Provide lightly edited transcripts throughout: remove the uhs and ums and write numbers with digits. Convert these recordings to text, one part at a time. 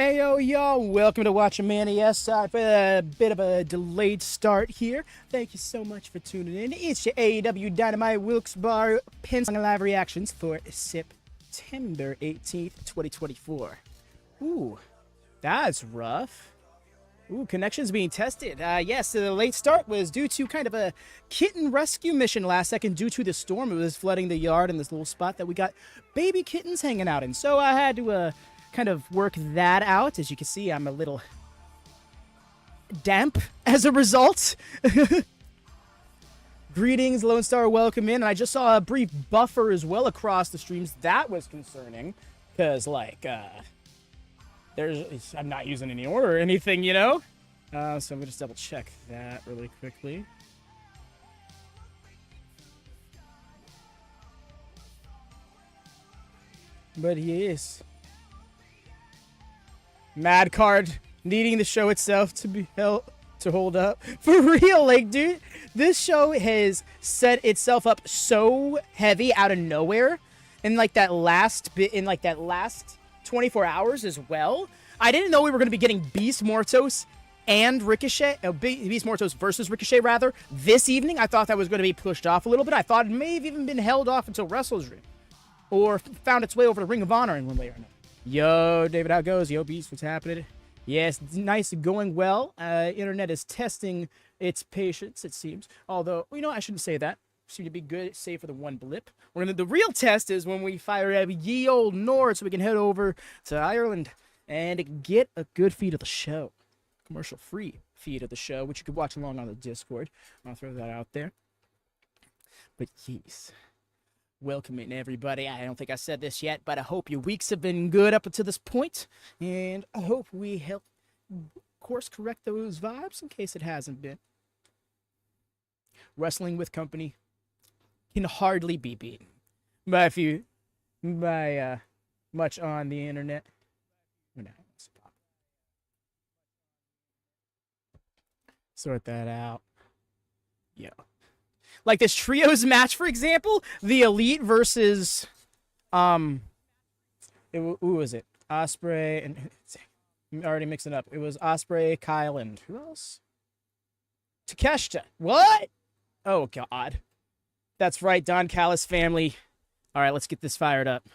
Ayo, y'all, welcome to WatchaMania. Sorry for a bit of a delayed start here. Thank you so much for tuning in. It's your AEW Dynamite Wilkes-Barre Pennsylvania live reactions for September 18th, 2024. Ooh, that's rough. Ooh, connections being tested. Yes, the late start was due to kind of a kitten rescue mission last second due to the storm. It was flooding the yard in this little spot that we got baby kittens hanging out in. So I had to, kind of work that out. As you can see, I'm a little damp as a result. Greetings, Lone Star, welcome in. And I just saw a brief buffer as well across the streams. That was concerning because, like, I'm not using any order or anything, you know? So I'm going to just double check that really quickly. But yes. Mad Card needing the show itself to be held to hold up. For real, like, dude, this show has set itself up so heavy out of nowhere in like that last 24 hours as well. I didn't know we were going to be getting Beast Mortos and Ricochet, Beast Mortos versus Ricochet rather, this evening. I thought that was going to be pushed off a little bit. I thought it may have even been held off until Wrestler's Room or found its way over to Ring of Honor in one way or another. Yo, David, how it goes? Yo, Beast, what's happening? Yes, nice, going well. Internet is testing its patience, it seems. Although, you know, I shouldn't say that. Seem to be good, save for the one blip. The real test is when we fire up ye old North so we can head over to Ireland and get a good feed of the show. Commercial-free feed of the show, which you could watch along on the Discord. I'll throw that out there. But yes. Welcoming everybody. I don't think I said this yet, but I hope your weeks have been good up until this point, and I hope we help course correct those vibes in case it hasn't been. Wrestling with company can hardly be beaten by much on the internet. Sort that out. Yeah. Like this trios match, for example, the Elite versus, who was it? Ospreay and I'm already mixing it up. It was Ospreay, Kyle, and who else? Takeshita. What? Oh God, that's right, Don Callis family. All right, let's get this fired up.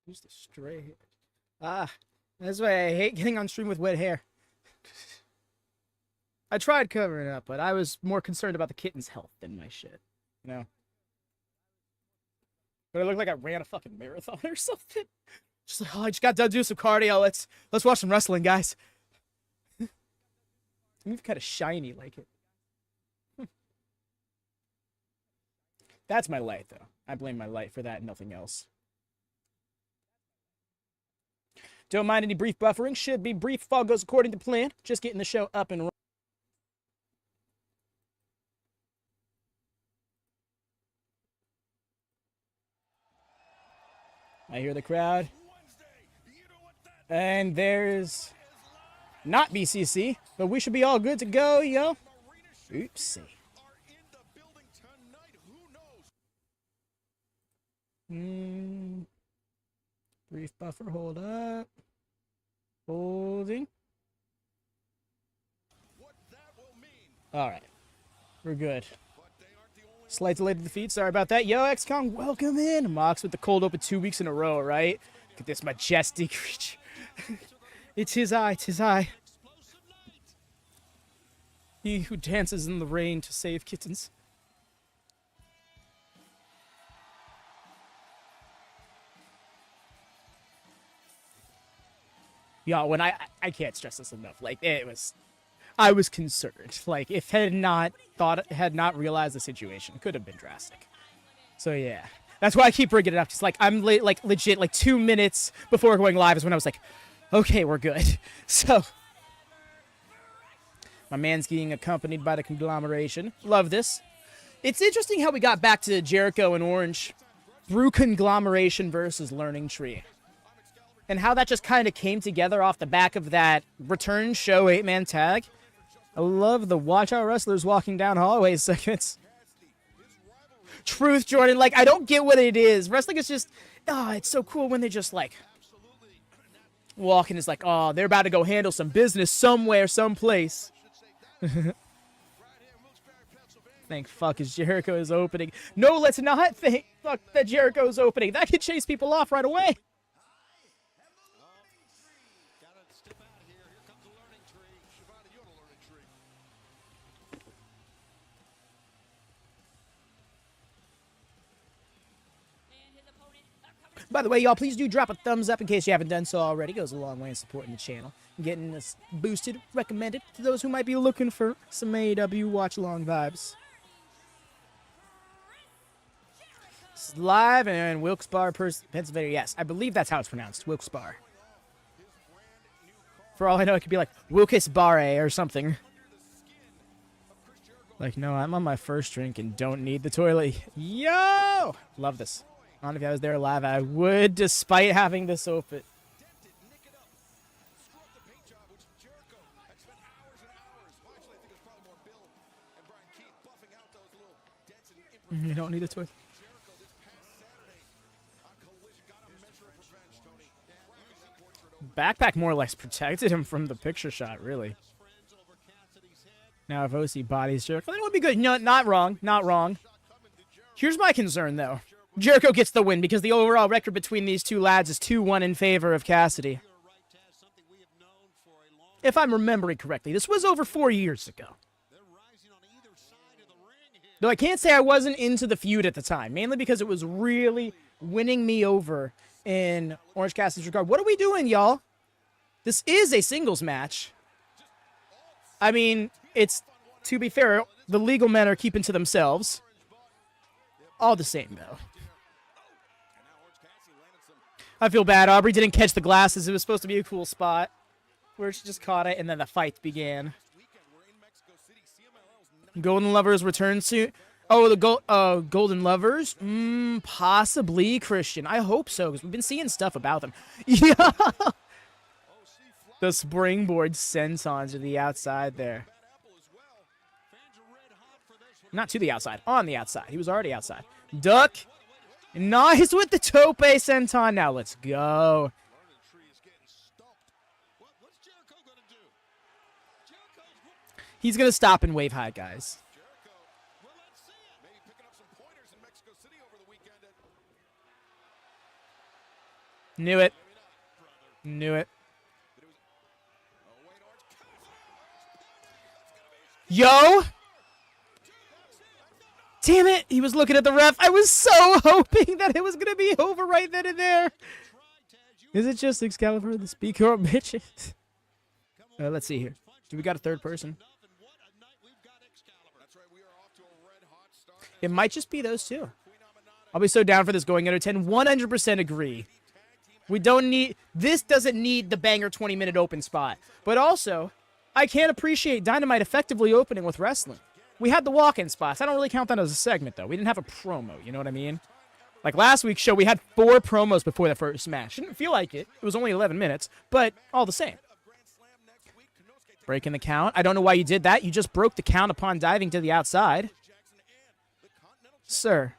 Who's the stray hair? That's why I hate getting on stream with wet hair. I tried covering it up, but I was more concerned about the kitten's health than my shit. You know? But it looked like I ran a fucking marathon or something. Just like, oh, I just got done doing some cardio. Let's watch some wrestling, guys. I'm kind of shiny like it. That's my light, though. I blame my light for that and nothing else. Don't mind any brief buffering. Should be brief if all goes according to plan. Just getting the show up and running. I hear the crowd. And there's not BCC, but we should be all good to go, yo. Oopsie. Brief buffer, hold up. Holding. Alright. We're good. Slight delay to the feed, sorry about that. Yo, XCOM, welcome in. Mox with the cold open 2 weeks in a row, right? Look at this majestic creature. It's his eye, it's his eye. He who dances in the rain to save kittens. Yeah, when I can't stress this enough. Like, I was concerned. Like, if had not realized the situation, it could have been drastic. So yeah, that's why I keep bringing it up. Just like I'm legit like 2 minutes before going live is when I was like, okay, we're good. So my man's getting accompanied by the conglomeration. Love this. It's interesting how we got back to Jericho and Orange through conglomeration versus learning tree. And how that just kind of came together off the back of that return show 8-man tag. I love the watch out wrestlers walking down hallways segments. Truth, Jordan. Like, I don't get what it is. Wrestling is just, it's so cool when they just, like, walk and it's like, oh, they're about to go handle some business somewhere, someplace. Thank fuck is Jericho is opening. No, let's not thank fuck that Jericho's opening. That could chase people off right away. By the way, y'all, please do drop a thumbs up in case you haven't done so already. It goes a long way in supporting the channel. Getting us boosted, recommended to those who might be looking for some AEW watch-along vibes. This is live in Wilkes-Barre, Pennsylvania. Yes, I believe that's how it's pronounced, Wilkes-Barre. For all I know, it could be like Wilkes-Barre or something. Like, no, I'm on my first drink and don't need the toilet. Yo! Love this. I don't know if I was there live, I would, despite having this open. You don't need a toilet. Backpack more or less protected him from the picture shot, really. Now if OC bodies Jericho, that would be good. No, not wrong, not wrong. Here's my concern, though. Jericho gets the win because the overall record between these two lads is 2-1 in favor of Cassidy. If I'm remembering correctly, this was over 4 years ago. Though I can't say I wasn't into the feud at the time, mainly because it was really winning me over in Orange Cassidy's regard. What are we doing, y'all? This is a singles match. I mean, it's, to be fair, the legal men are keeping to themselves. All the same, though. I feel bad. Aubrey didn't catch the glasses. It was supposed to be a cool spot where she just caught it, and then the fight began. Golden Lovers return soon. Oh, the Golden Lovers? Possibly, Christian. I hope so, because we've been seeing stuff about them. Yeah! The springboard sentons to the outside there. Not to the outside. On the outside. He was already outside. Duck. Nice with the tope senton. Now let's go. He's going to stop and wave high, guys. Knew it. Knew it. Yo! Damn it! He was looking at the ref. I was so hoping that it was going to be over right then and there. Is it just Excalibur, the speaker, or bitches? Let's see here. Do we got a third person? It might just be those two. I'll be so down for this going under 10. 100% agree. We don't need... This doesn't need the banger 20-minute open spot. But also, I can't appreciate Dynamite effectively opening with wrestling. We had the walk-in spots. I don't really count that as a segment, though. We didn't have a promo, you know what I mean? Like last week's show, we had 4 promos before the first match. Didn't feel like it. It was only 11 minutes, but all the same. Breaking the count. I don't know why you did that. You just broke the count upon diving to the outside. Sir,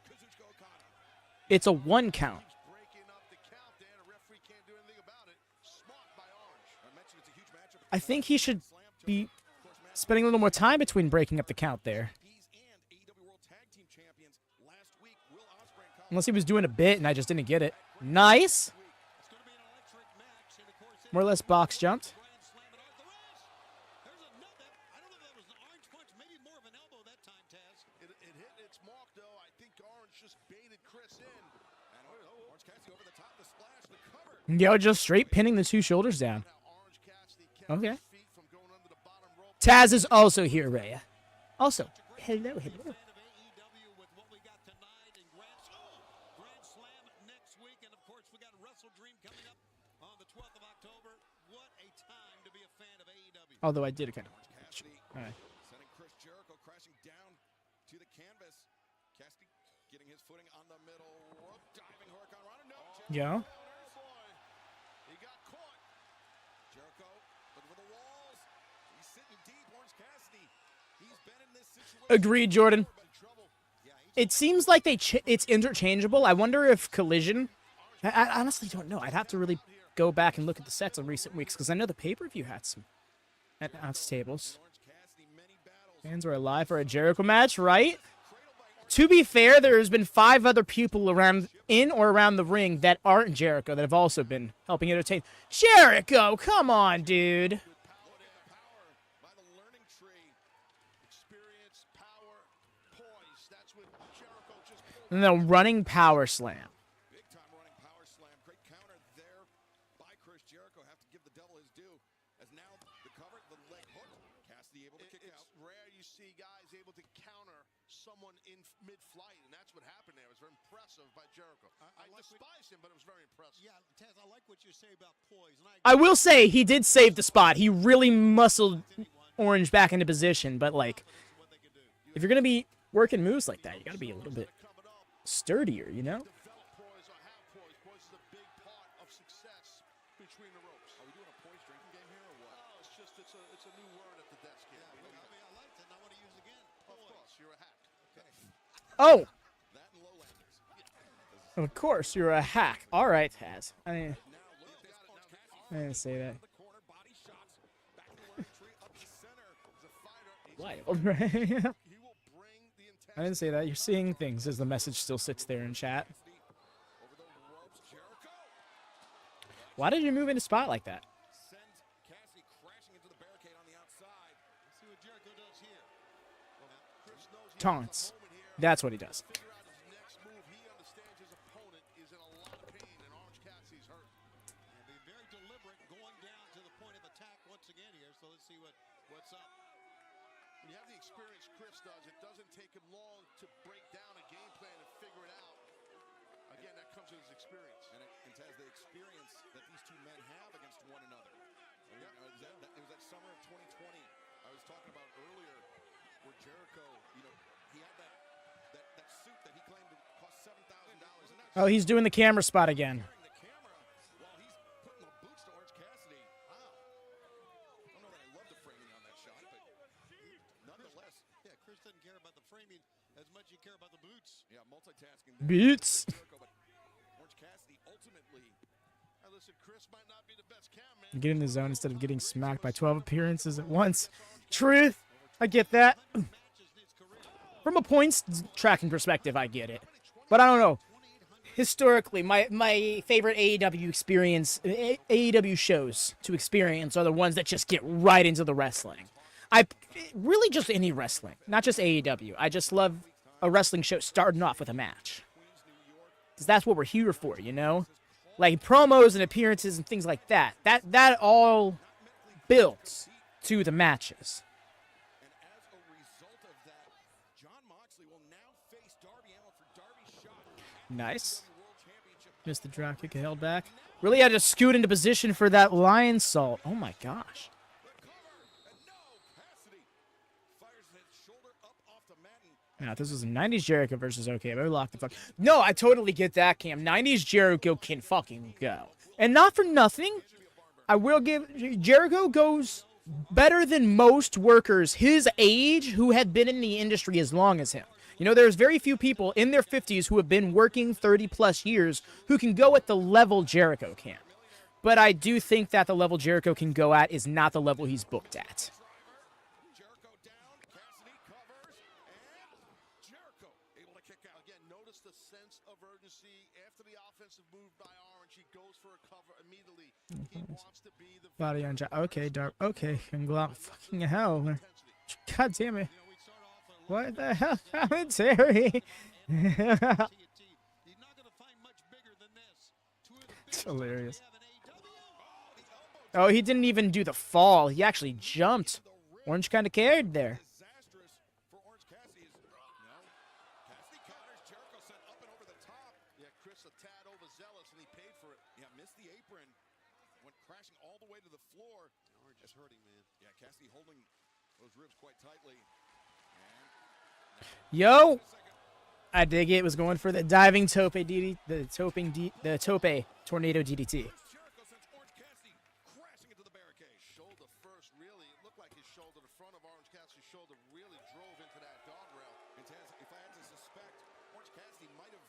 it's a 1 count. I think he should be spending a little more time between breaking up the count there. Unless he was doing a bit and I just didn't get it. Nice. More or less box jumped. Yo, just straight pinning the 2 shoulders down. Okay. Taz is also here, Rhea. Also, hello, hello. Although I did a kind of... All right. Yeah. He got caught. Jericho looking for the walls. He's sitting deep. Orange Cassidy. He's been in this situation. Agreed, Jordan. It seems like it's interchangeable. I wonder if Collision... I honestly don't know. I'd have to really go back and look at the sets of recent weeks, because I know the pay-per-view had some announce tables. Fans were alive for a Jericho match, right? To be fair, there's been 5 other people in or around the ring that aren't Jericho that have also been helping entertain. Jericho, come on, dude. And the running power slam. Big time running power slam. Great counter there by Chris Jericho. Have to give the devil his due. As now the cover, the leg hook. Cassidy able to kick out. It's rare you see guys able to counter someone in mid-flight, and that's what happened there. It was very impressive by Jericho. I despise him, but it was very impressive. Yeah, Taz, I like what you say about poise. I will say he did save the spot. He really muscled Orange back into position, but like, if you're gonna be working moves like that, you gotta be a little bit sturdier, you know? Poise or have poise. Poise is a big part of success between the ropes. Are we doing a poise drinking game here or what? Oh, it's just it's a new word at the desk here. Yeah, I mean, I liked it and I want to use it again. Of course, you're a hack. Okay. Oh! That and lowlanders. Of course, you're a hack. All right, Taz. I didn't say that. Wild, right? I didn't say that. You're seeing things as the message still sits there in chat. Why did you move into spot like that? Taunts. That's what he does. When you have the experience Chris does, it doesn't take him long to break down a game plan and figure it out. Again, that comes with his experience. And it has the experience that these two men have against one another. It was that summer of 2020 I was talking about earlier where Jericho, you know, he had that suit that he claimed cost $7,000. Oh, he's doing the camera spot again. Boots. Get in the zone instead of getting smacked by 12 appearances at once. Truth. I get that. From a points tracking perspective, I get it. But I don't know. Historically, my favorite AEW shows to experience are the ones that just get right into the wrestling. Really just any wrestling, not just AEW. I just love a wrestling show starting off with a match. Because that's what we're here for, you know? Like promos and appearances and things like that. That all builds to the matches. And as a result of that, Jon Moxley will now face Darby Allin for Darby's shot. Nice. Missed the drop kick, held back. Really had to scoot into position for that lion salt. Oh my gosh. Now, this was a 90s Jericho versus OK. Better lock the fuck. No, I totally get that, Cam. 90s Jericho can fucking go. And not for nothing, I will give... Jericho goes better than most workers his age who have been in the industry as long as him. You know, there's very few people in their 50s who have been working 30-plus years who can go at the level Jericho can. But I do think that the level Jericho can go at is not the level he's booked at. Body on job. Okay, Dark. Okay, can go out. Fucking hell. God damn it. What the hell happened, Terry? It's hilarious. Oh, he didn't even do the fall. He actually jumped. Orange kind of cared there. Yo! I dig it. Was going for the diving tope DD, the tope tornado DDT. Jericho sends Orange Cassidy crashing into the barricade. Shoulder first, really. It looked like his shoulder, the front of Orange Cassidy's shoulder, really drove into that guardrail. And Taz, if I had to suspect, Orange Cassidy might have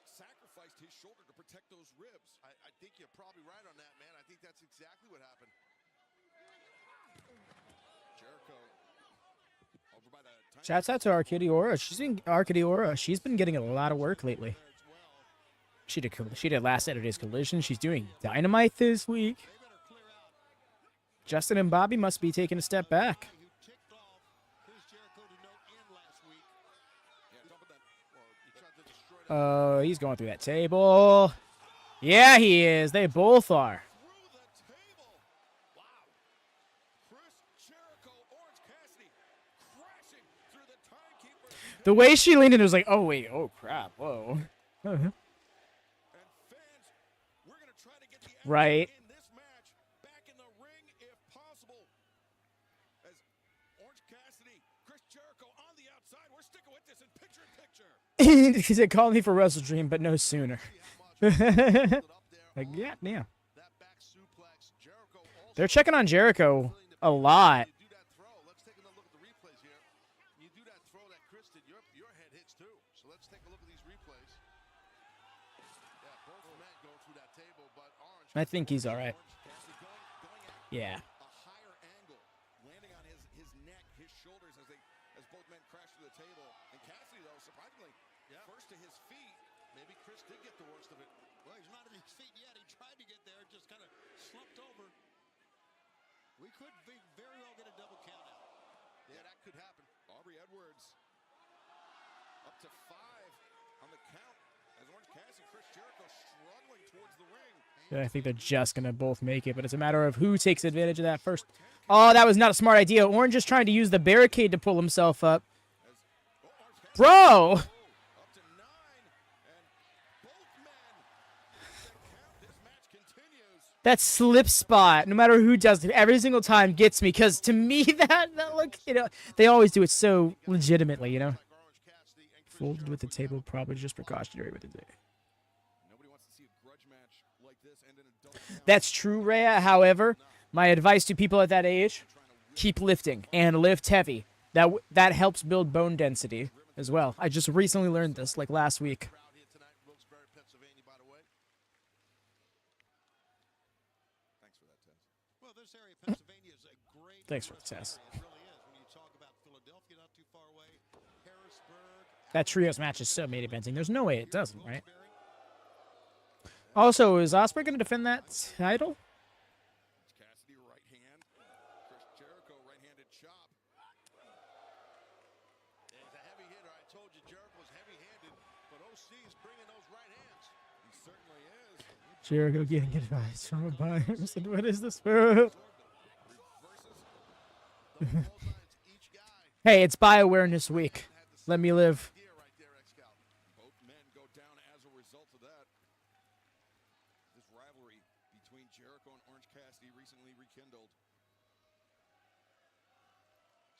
sacrificed his shoulder to protect those ribs. I think you're probably right on that, man. I think that's exactly what happened. Jericho over by the time. Shouts out to Arcadiora. She's been getting a lot of work lately. She did last Saturday's Collision. She's doing Dynamite this week. Justin and Bobby must be taking a step back. He's going through that table. Yeah, he is. They both are. The way she leaned in, it was like, oh, wait, oh, crap, whoa. Right. He said, call me for Wrestle Dream, but no sooner. Like, yeah, yeah. They're checking on Jericho a lot. I think he's all right. Yeah. Landing on his neck, his shoulders as both men crash through the table. And Cassidy, though, surprisingly, first to his feet. Maybe Chris did get the worst of it. Well, he's not at his feet yet. He tried to get there, just kind of slumped over. We could very well get a double count out. Yeah, that could happen. Aubrey Edwards up to 5 on the count as Orange Cassidy, Chris Jericho struggling towards the ring. Yeah, I think they're just going to both make it, but it's a matter of who takes advantage of that first. Oh, that was not a smart idea. Orange is trying to use the barricade to pull himself up. Bro! That slip spot, no matter who does it, every single time gets me, because to me, that look, you know, they always do it so legitimately, you know. Folded with the table, probably just precautionary with the day. That's true, Rhea. However, my advice to people at that age, keep lifting and lift heavy. That helps build bone density as well. I just recently learned this, like last week. Thanks for the test. That trios match is so main eventing. There's no way it doesn't, right? Also, is Ospreay going to defend that title? Cassidy right hand, Chris Jericho right-handed chop. He's a heavy hitter. I told you Jericho's heavy-handed, but OC is bringing those right hands. He certainly is. Jericho getting advice from a buyer. What is this for? Hey, it's Buy Awareness Week. Let me live. Both men go down as a result of that. This rivalry between Jericho and Orange Cassidy recently rekindled.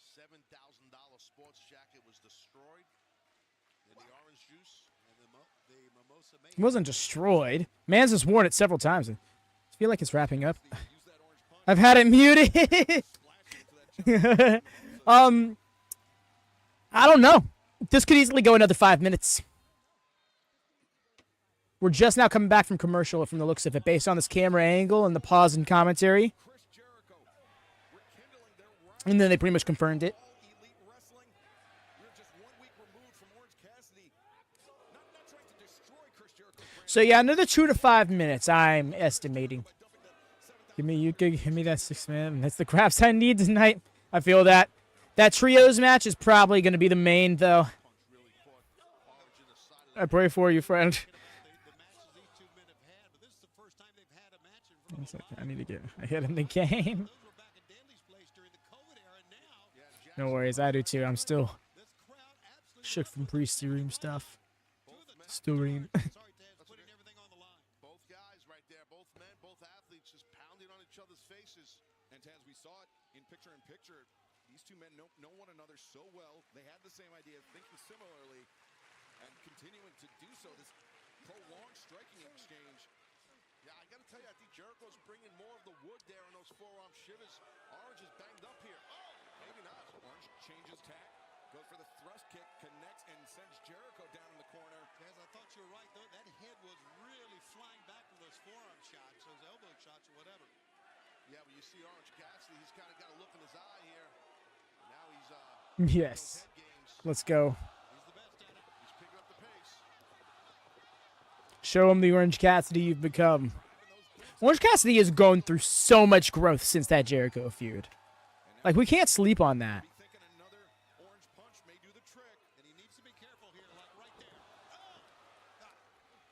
$7,000 sports jacket was destroyed. And the orange juice and the mimosa. It wasn't destroyed. Man's has worn it several times. I feel like it's wrapping up. I've had it muted. I don't know. This could easily go another 5 minutes. We're just now coming back from commercial from the looks of it, based on this camera angle and the pause in commentary. And then they pretty much confirmed it. So yeah, another 2 to 5 minutes, I'm estimating. Give me Yuka, give me that 6-man. That's the craps I need tonight. I feel that. That trios match is probably going to be the main, though. I pray for you, friend. I need to get ahead in the game. No worries, I do too. I'm still shook from pre-stream stuff. Still reading. Both guys right there, both men, both athletes just pounding on each other's faces. And as we saw it in picture, these two men know one another so well. They had the same idea, thinking similarly. and continuing to do so. This prolonged striking exchange. Yeah, I got to tell you, I think Jericho's bringing more of the wood there in those forearm shivers. Orange is banged up here. Oh, maybe not. Orange changes tack, goes for the thrust kick, connects, and sends Jericho down in the corner. As I thought you were right, though, that head was really flying back from those forearm shots, those elbow shots, or whatever. Yeah, but you see Orange Cassidy, he's kind of got a look in his eye here. Now he's Yes. Let's go. he's the best at it. He's picking up the pace. Show him the Orange Cassidy you've become. Orange Cassidy has gone through so much growth since that Jericho feud. Like, we can't sleep on that. Be thinking another orange punch may do the trick. And he needs to be careful here, like right there.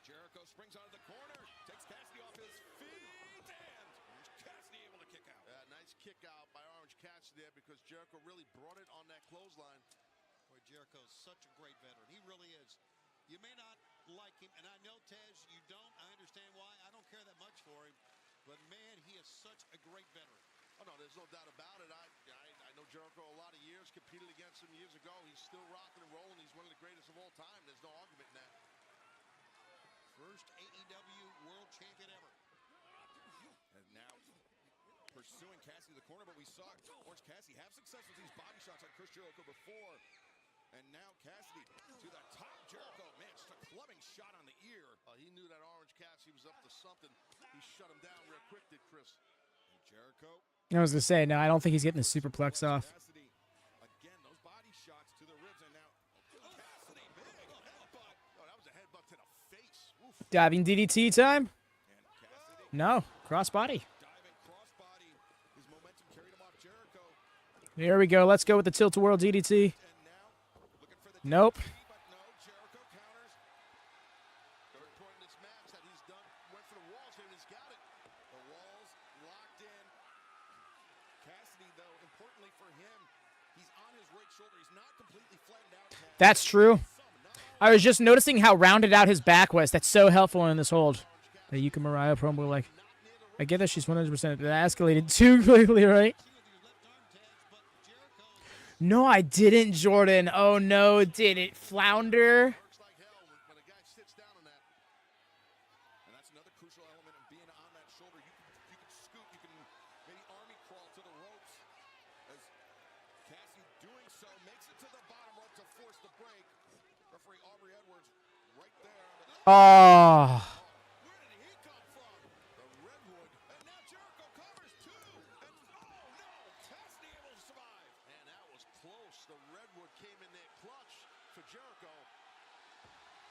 Jericho springs out of the corner, takes Cassidy off his feet, and Orange Cassidy able to kick out. Nice kick out by Orange Cassidy there because Jericho really brought it on that clothesline. Boy, Jericho's such a great veteran. He really is. You may not like him, and I know, Tez, you don't. I understand why. I don't care that much for him. But, man, he is such a great veteran. Oh, no, there's no doubt about it. I know Jericho a lot of years, competed against him years ago. He's still rocking and rolling. He's one of the greatest of all time. There's no argument in that. First AEW World Champion ever. And now pursuing Cassidy to the corner, but we saw Orange Cassidy have success with these body shots on Chris Jericho before. And now Cassidy to the top. Jericho, man, just a clubbing shot on the ear. He knew that Orange Cassidy was up to something. He shut him down real quick, did Chris. And Jericho. I was going to say, no, I don't think he's getting the superplex off. Cassidy, again, those body shots to the ribs, and now Cassidy, big headbutt. Oh, that was a headbutt to the face. Oof. Diving DDT time? And Cassidy No. Crossbody. diving crossbody. His momentum carried him off Jericho. Here we go. Let's go with the tilt-a-whirl DDT. And now looking for the Nope. DDT, but no, Jericho counters. Third point in this match that he's done. Went for the walls here, and he's got it. The walls locked in. Cassidy, though, importantly for him, he's on his right shoulder. He's not completely flattened out. That's true. I was just noticing how rounded out his back was. That's so helpful in this hold. The Yuka Mariah promo, like, I get that she's 100%. That escalated too quickly, right? No, I didn't, Jordan. Oh, no, did it flounder? Works like hell when a guy sits down on that. And that's another crucial element of being on that shoulder. You can scoot, you can maybe army crawl to the ropes. As Cassidy doing so makes it to the bottom rope to force the break. Referee Aubrey Edwards right there. Oh. Where did he come from? The Redwood. And now Jericho covers too. And oh no, Cassidy able to survive. And that was close. The Redwood came in there clutch for Jericho.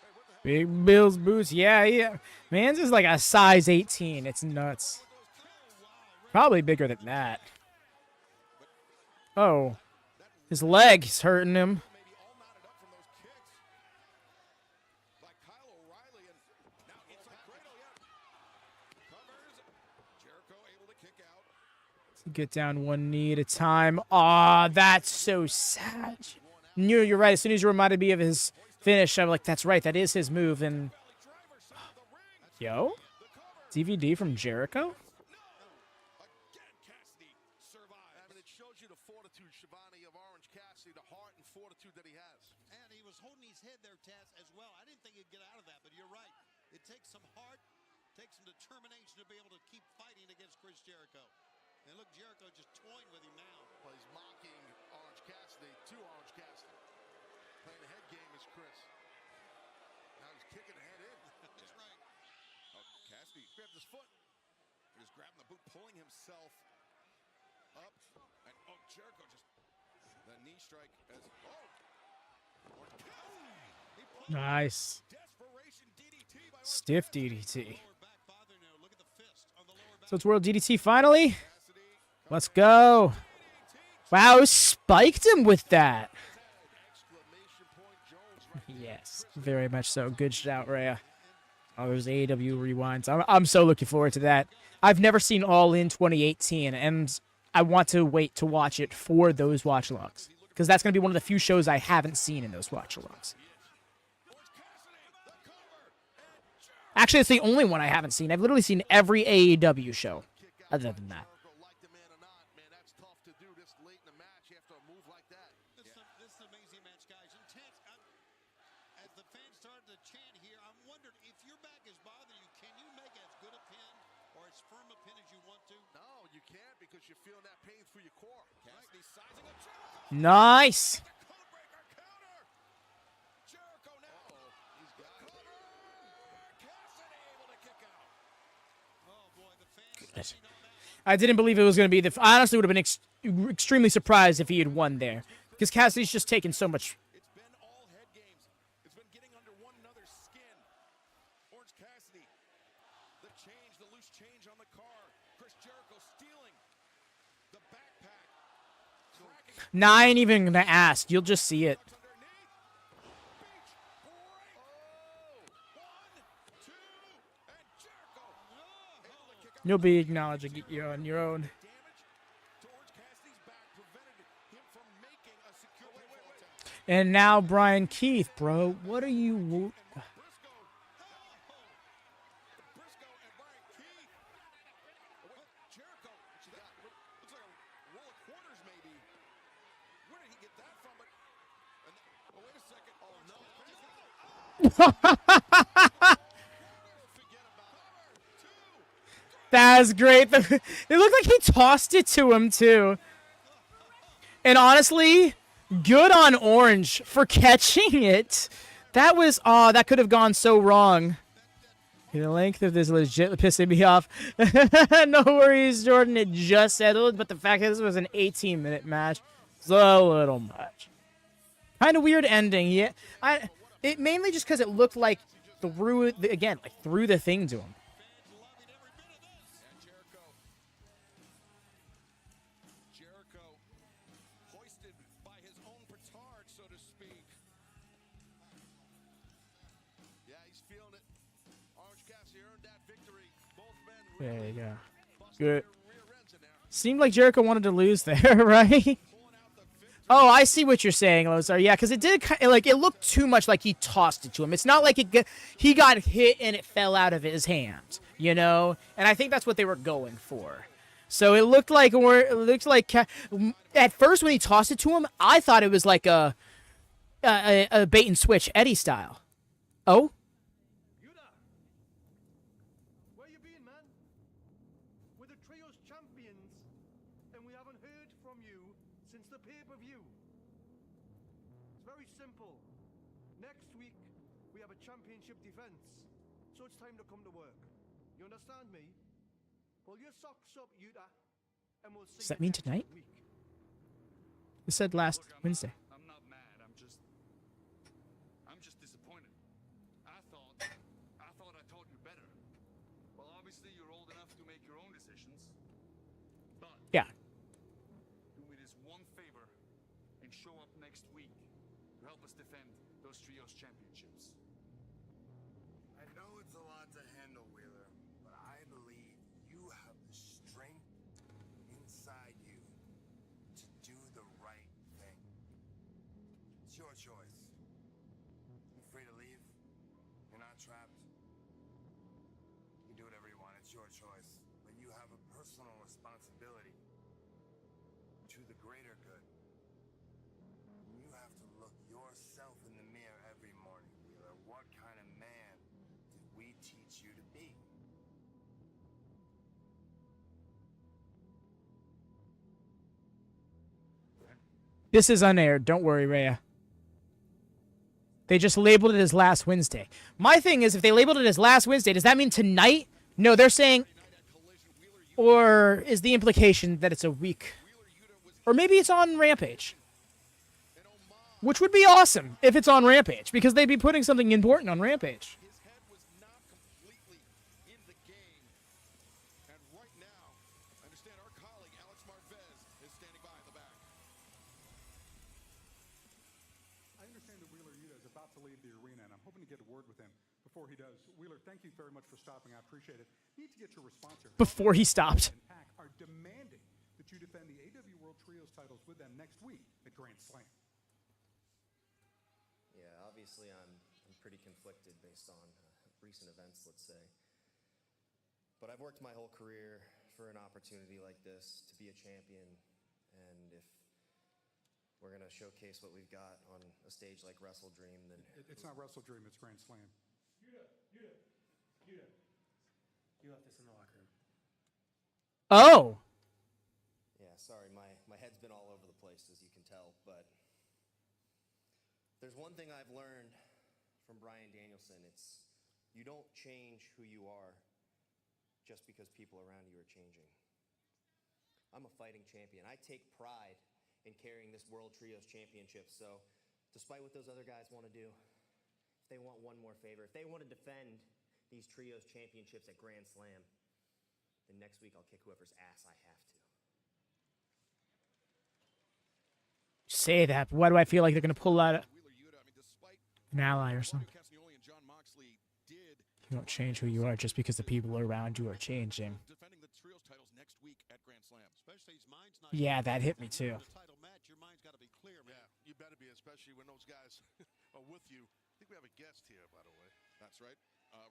Hey, what the hell? Big Bill's boots. Yeah, yeah. Man's is like a size 18. It's nuts. Probably bigger than that. Oh. His leg's hurting him. Maybe all knotted up from those kicks by Kyle O'Reilly, and now it's a cradle, yeah. Covers. Jericho able to kick out. Get down one knee at a time. Aw, that's so sad. You're right. As soon as you reminded me of his finish, I'm like, that's right. That is his move. And Driver side of the ring. yo, The cover. DVD from Jericho. Again, Cassidy survived. I mean, it shows you the fortitude, Shivani, of Orange Cassidy, the heart and fortitude that he has. And he was holding his head there, Taz, as well. I didn't think he'd get out of that, but you're right. It takes some heart, takes some determination to be able to keep fighting against Chris Jericho. And look, Jericho just toying with him now. Well, he's mocking Orange Cassidy to Orange Cassidy. Playing the head game is Chris. Now he's kicking the head in. That's right. Oh, Cassidy grabbed his foot. He was grabbing the boot, pulling himself up. And oh, Jericho just the knee strike as Orange Cassidy. Nice. Desperation DDT by Orange Stiff Cassidy. DDT. Lower back bother now. Look at the fist on the lower back. So it's World DDT finally. Cassidy Let's go. Wow, spiked him with that. exclamation point Jones right Yes, very much so. Good shout, Rhea. Oh, there's AEW rewinds. I'm so looking forward to that. I've never seen All In 2018, and I want to wait to watch it for those watch-alongs, because that's going to be one of the few shows I haven't seen in those watch-alongs. Actually, it's the only one I haven't seen. I've literally seen every AEW show other than that. Jericho liked the man or not, man, that's tough to do this late in the match after a move like that. This is an amazing match, guys. Intense. As the fans because you're feeling that pain through your core. Cassidy sizing up Jericho. Nice. Codebreaker counter. Jericho now. He's got cover. Cassidy able to kick out. Oh boy, the fans standing on that. I didn't believe it was going to be the. I honestly would have been extremely surprised if he had won there, because Cassidy's just taken so much. It's been all head games. It's been getting under one another's skin. Orange Cassidy. The change, the loose change on the car. Chris Jericho stealing the backpack. Cracking Nah, I ain't even gonna ask. You'll just see it. underneath. Beach break. Oh. 1, 2, and Jericho. Able to kick out. You'll be acknowledging it on your own. Damage to Orange Cassidy's back prevented him from making a secure pinfall attempt. And now Brian Keith, bro, what are you? Briscoe. Briscoe and Brian Keith. Oh, wait, Jericho. Looks like a roll of quarters, maybe. Where did he get that from? Oh, wait a second. Oh, no. Forget about it. That's great. It looked like he tossed it to him too. And honestly, good on Orange for catching it. That was that could have gone so wrong. The length of this legit pissing me off. No worries, Jordan. It just settled, but the fact that this was an 18-minute match is a little much. Kind of weird ending. Yeah, it mainly just because it looked like threw the thing to him. Jericho hoisted by his own petard, so to speak. Yeah, he's feeling it. Orange Cassidy earned that victory. Both men There you go. busted Good. their rear ends in there. Seemed like Jericho wanted to lose there, right? Pulling out the victory. Oh, I see what you're saying, Lozar. Yeah, because it did it looked too much like he tossed it to him. It's not like he got hit and it fell out of his hand, you know. And I think that's what they were going for. So it looked like at first when he tossed it to him, I thought it was like a bait and switch Eddie style. Oh, Yuta! Where you been, man? We're the Trios champions, and we haven't heard from you since the pay-per-view. It's very simple. Next week, we have a championship defense, so it's time to come to work. You understand me? Pull your socks up, Yuta, and we'll see Does that you mean next tonight? week. it said last Wednesday. I'm not mad. I'm just disappointed. I thought I taught you better. Well, obviously you're old enough to make your own decisions. But Yeah. do me this one favor and show up next week to help us defend those trios championships. I know it's a lot to handle, Wheeler, but I believe you have the strength inside you to do the right thing. It's your choice. You're free to leave. You're not trapped. You can do whatever you want. It's your choice. But you have a personal responsibility to the greater good. You have to look yourself in the mirror every morning, Wheeler. What kind of man did we teach you to be? This is unaired. Don't worry, Rhea. They just labeled it as last Wednesday. My thing is, if they labeled it as last Wednesday, does that mean tonight? No, they're saying, or is the implication that it's a week? Or maybe it's on Rampage. Which would be awesome if it's on Rampage, because they'd be putting something important on Rampage. His head was not completely in the game. And right now, I understand our colleague Alex Marvez is standing by in the back. I understand that Wheeler Yuta is about to leave the arena, and I'm hoping to get a word with him before he does. Wheeler, thank you very much for stopping. I appreciate it. Need to get your response here. Before he stopped. And Pac are demanding that you defend the AEW World Trios titles with them next week at Grand Slam. Yeah, obviously I'm pretty conflicted based on recent events, let's say. But I've worked my whole career for an opportunity like this to be a champion, and if we're going to showcase what we've got on a stage like Wrestle Dream, then It's not Wrestle Dream, it's Grand Slam. You left this in the locker room. Oh. there's one thing I've learned from Bryan Danielson. It's you don't change who you are just because people around you are changing. I'm a fighting champion. I take pride in carrying this World Trios Championship. So despite what those other guys want to do, if they want one more favor, if they want to defend these Trios Championships at Grand Slam, then next week I'll kick whoever's ass I have to. Say that, but why do I feel like they're going to pull out Wheeler Yuta, I mean, despite an ally or something? Cassidy and Jon Moxley did You don't change who you are just because the people around you are changing. defending the trios titles next week at Grand Slam. Especially his mind's not. Yeah, that hit me too. The title match, your mind's got to be clear, man. Yeah, you better be, especially when those guys are with you. I think we have a guest here, by the way. That's right.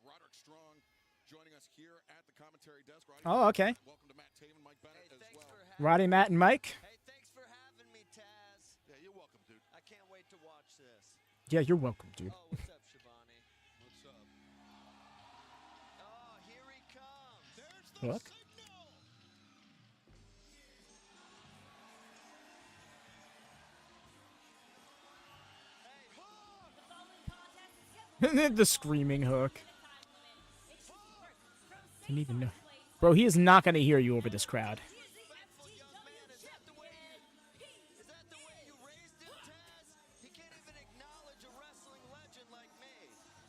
Roderick Strong joining us here at the commentary desk. Roddy, Oh, okay. welcome to Matt Taven, Mike Bennett as well. Roddy, Matt, and Mike. Hey, thanks for having me, Taz. Yeah, you're welcome, dude. I can't wait to watch this. Yeah, you're welcome, dude. Oh, what's up, Shivani? What's up? Oh, here he comes. There's the Look. signal. The screaming hook. Didn't even know. Bro, he is not going to hear you over this crowd. Respectful young man, is that the way you raised him, Taz? He can't even acknowledge a wrestling legend like me.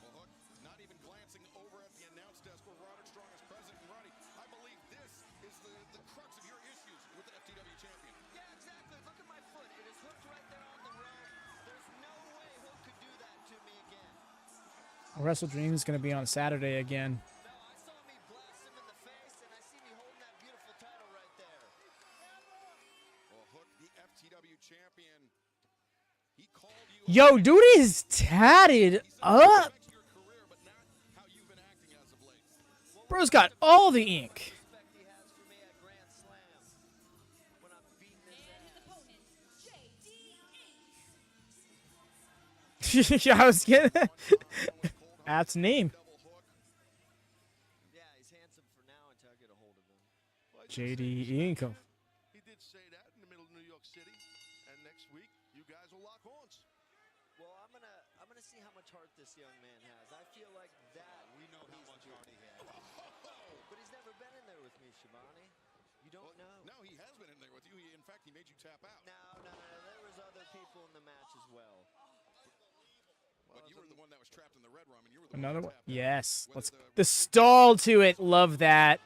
Well, Hook, not even glancing over at the announce desk where Roderick Strong is present. And Roddy, I believe this is the crux of your issues with the FTW champion. Yeah, exactly. Look at my foot. It is hooked right there on the rope. There's no way Hook could do that to me again. Wrestle Dream is going to be on Saturday again. No, I saw me blast him in the face, and I see me holding that beautiful title right there. Well, Hook, the FTW champion, he called you. Yo, dude is tatted up. Back to your career, but not how you've been acting as of late. Bro's got all the ink. Respect he has for me at Grand Slam when I'm beating his ass. Yeah, I was getting that's name. Double hook. Yeah, he's handsome for now until I get a hold of him. Well, he did JD say- Inco. He did say that in the middle of New York City, and next week you guys will lock horns. Well, I'm gonna see how much heart this young man has. I feel like that. We know how much heart he has. But he's never been in there with me, Shivani. You don't know. No, he has been in there with you. In fact, he made you tap out. No. There was other people in the match as well. But you were the one that was trapped in the red room, and you were the Another one one. that tapped out. Yes. Let's the stall to it. Love that.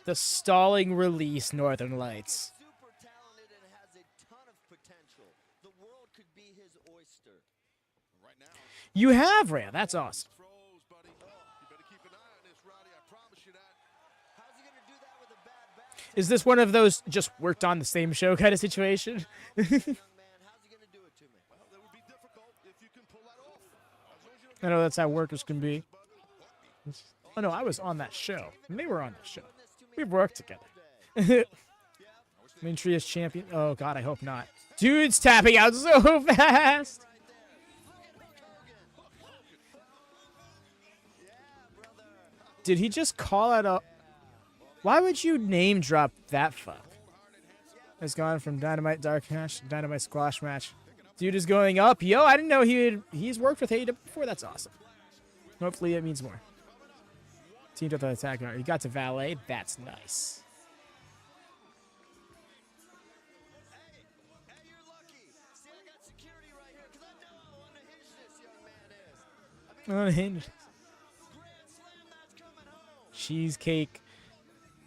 The stalling release Northern Lights. Super talented and has a ton of potential. The world could be his oyster. Right now, You have Rhea. That's awesome. throws, buddy. You better keep an eye on this, Roddy. I promise you that. How's he gonna do that with a bad back? Is this one of those just worked on the same show kind of situation? Young man, how's he gonna do it to me? Well, that would be difficult if you can pull that off. As long as you don't I know that's how workers can be. Oh no, I was on that show. And they were on the show. We've worked together. Main Trios champion. Oh god, I hope not. Dude's tapping out so fast. Did he just call out a... Why would you name drop that fuck? Has gone from Dynamite Dark Match to Dynamite Squash Match. Dude is going up. Yo, I didn't know he's worked with AEW before. That's awesome. Hopefully it means more. Teamed with the attack. He got to valet. That's nice. Hey, you're lucky. See, I got security right here because I know how unhinged this young man is. Unhinged. Grand Slam, that's coming home. Cheesecake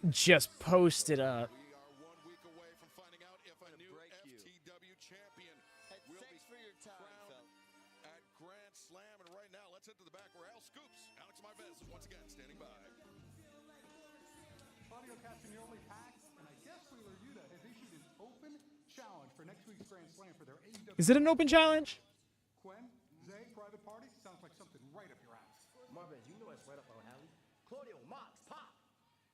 just posted up. We are 1 week away from finding out if a new FTW champion Hey, will be thanks for your time, crowned fella. at Grand Slam. And right now, let's head to the back where Al Scoops, Alex Marvez, is once again standing by. Audio Castagnoli pack, and I guess Wheeler Yuta has issued an open challenge for next week's Grand Slam for their AEW. Is it an open challenge? Quinn, Zay, private party, sounds like something right up your alley. Marvez, you know it's right up our alley. Claudio, Mox, Pop.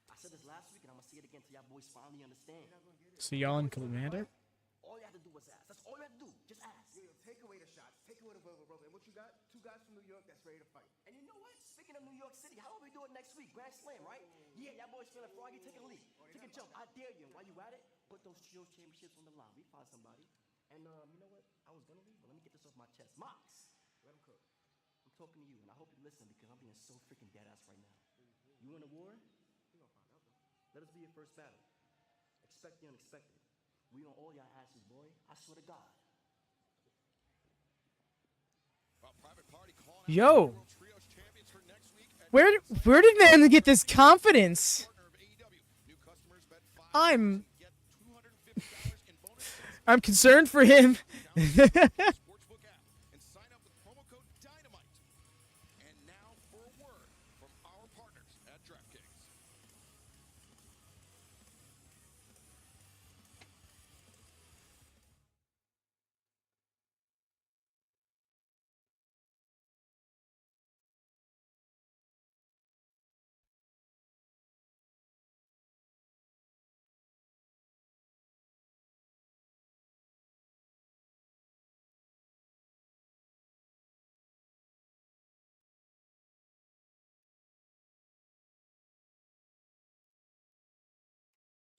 I said this last week, and I'm gonna say it again till y'all boys finally understand. So y'all in Commander? All you have to do was ask. That's all you have to do. Just ask. Take away the shots. Take away the verbal rope. And what you got? 2 guys from New York that's ready to fight. And you know what? Speaking of New York City, how are we doing next week? Grand Slam, right? Yeah, y'all boys feeling froggy? Take a leap. Take a jump. I dare you. And while you at it, put those Trios championships on the line. We find somebody. And you know what? I was gonna leave, but let me get this off my chest. Mox, let him cook. I'm talking to you, and I hope you listen because I'm being so freaking dead ass right now. You in a war? We gonna find out though. Let us be your first battle. Expect the unexpected. We on all y'all asses, boy. I swear to God. Yo, where did man get this confidence? I'm concerned for him. Sportsbook app and sign up with promo code Dynamite. And now for a word from our partners at DraftKings.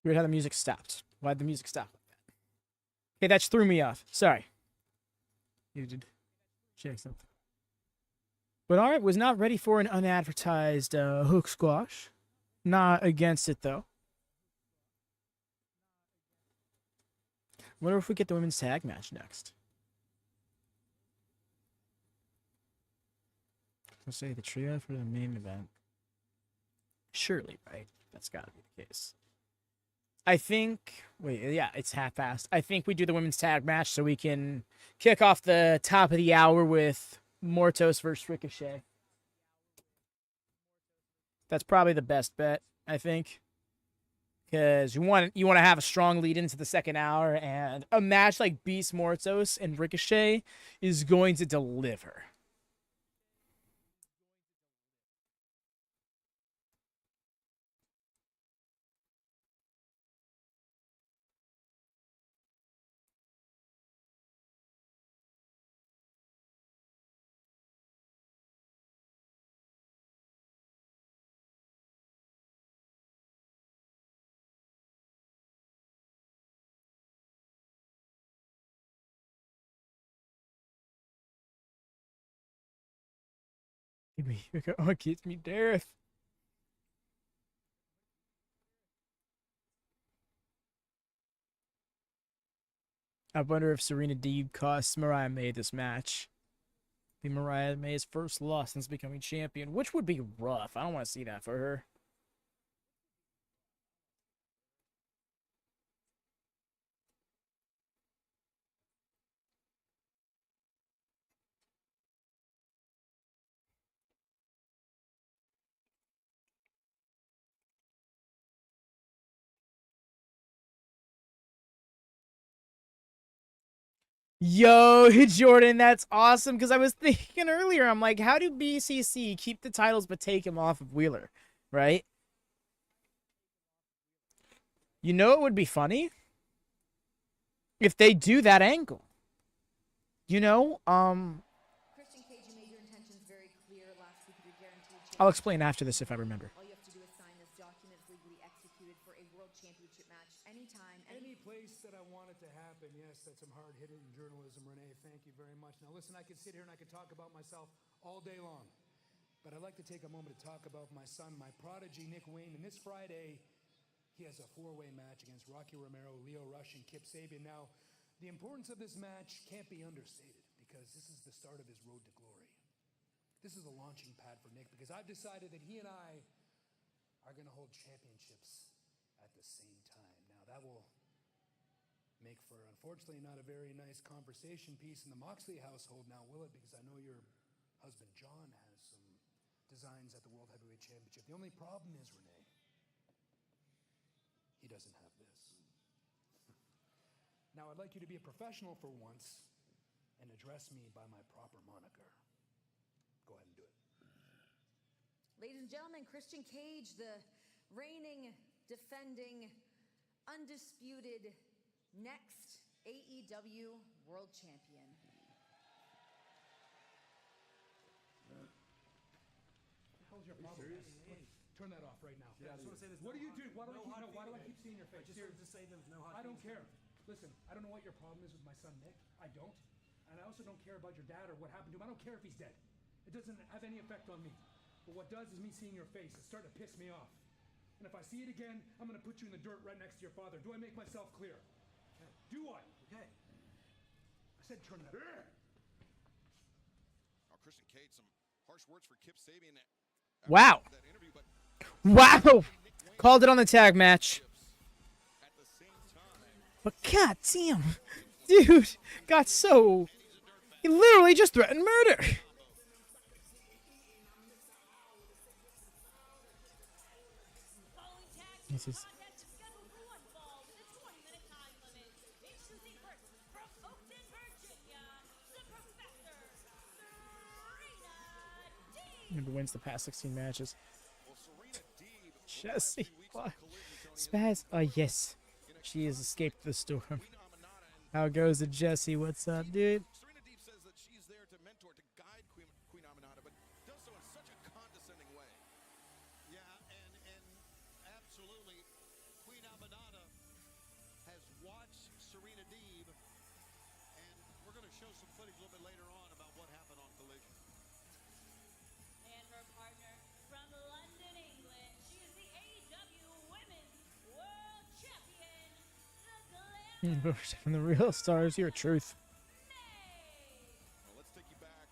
Weird how the music stopped. Why'd the music stop? Okay, that threw me off. Sorry. You did check something. But Art was not ready for an unadvertised hook squash. Not against it, though. Wonder if we get the women's tag match next. I'll say the trio for the main event. Surely, right? That's got to be the case. I think, wait, yeah, it's half-assed. I think we do the women's tag match so we can kick off the top of the hour with Mortos versus Ricochet. That's probably the best bet, I think. Because you want to have a strong lead into the second hour, and a match like Beast Mortos and Ricochet is going to deliver. Oh, it gets me death. I wonder if Serena Deeb costs Mariah May this match. Be Mariah May's first loss since becoming champion, which would be rough. I don't want to see that for her. Yo, Jordan, that's awesome. Because I was thinking earlier, I'm like, how do BCC keep the titles but take him off of Wheeler, right? You know it would be funny? If they do that angle. You know, Christian Cage, you made your intentions very clear last week with your guaranteed I'll explain after this if I remember. All you have to do is sign this document as legally executed for a world championship match anytime. Any place that I want it to happen, yes, that's some hard-hitting journalism, Renee. Thank you very much. Now, listen, I could sit here and I could talk about myself all day long, but I'd like to take a moment to talk about my son, my prodigy, Nick Wayne. And this Friday, he has a four-way match against Rocky Romero, Leo Rush, and Kip Sabian. Now, the importance of this match can't be understated because this is the start of his road to glory. This is a launching pad for Nick because I've decided that he and I are going to hold championships at the same time. Now, that will make for, unfortunately, not a very nice conversation piece in the Moxley household now, will it? Because I know your husband, John, has some designs at the World Heavyweight Championship. The only problem is, Renee, he doesn't have this. Now, I'd like you to be a professional for once and address me by my proper moniker. Go ahead and do it. Ladies and gentlemen, Christian Cage, the reigning, defending, undisputed, next AEW World Champion. What the hell's your problem? Turn that off right now. Yeah, I just want to say this. What are you doing? Why do I keep seeing your face? I just wanted to say there's no hot I don't feelings. care. Listen, I don't know what your problem is with my son Nick. I don't. And I also don't care about your dad or what happened to him. I don't care if he's dead. It doesn't have any effect on me. But what does is me seeing your face. It's starting to piss me off. And if I see it again, I'm going to put you in the dirt right next to your father. Do I make myself clear? Okay. Do I? Okay. I said turn that. Christian Cage, some harsh words for Kip Sabian. Wow. Wow. Called it on the tag match. But god damn. Dude got so... He literally just threatened murder. This is... Who wins the past 16 matches? Jesse, what? Spaz? Oh, yes. She has escaped the storm. How goes it, Jesse? What's up, dude? Serena Deeb says that she's there to mentor, to guide Queen Aminata, but does so in such a condescending way. Yeah, and absolutely, Queen Aminata has watched Serena Deeb, and we're going to show some footage a little bit later on about what happened on Collision. And her partner from London, England. She is the AEW Women's World Champion, the From the real stars, your truth. Well, let's take you back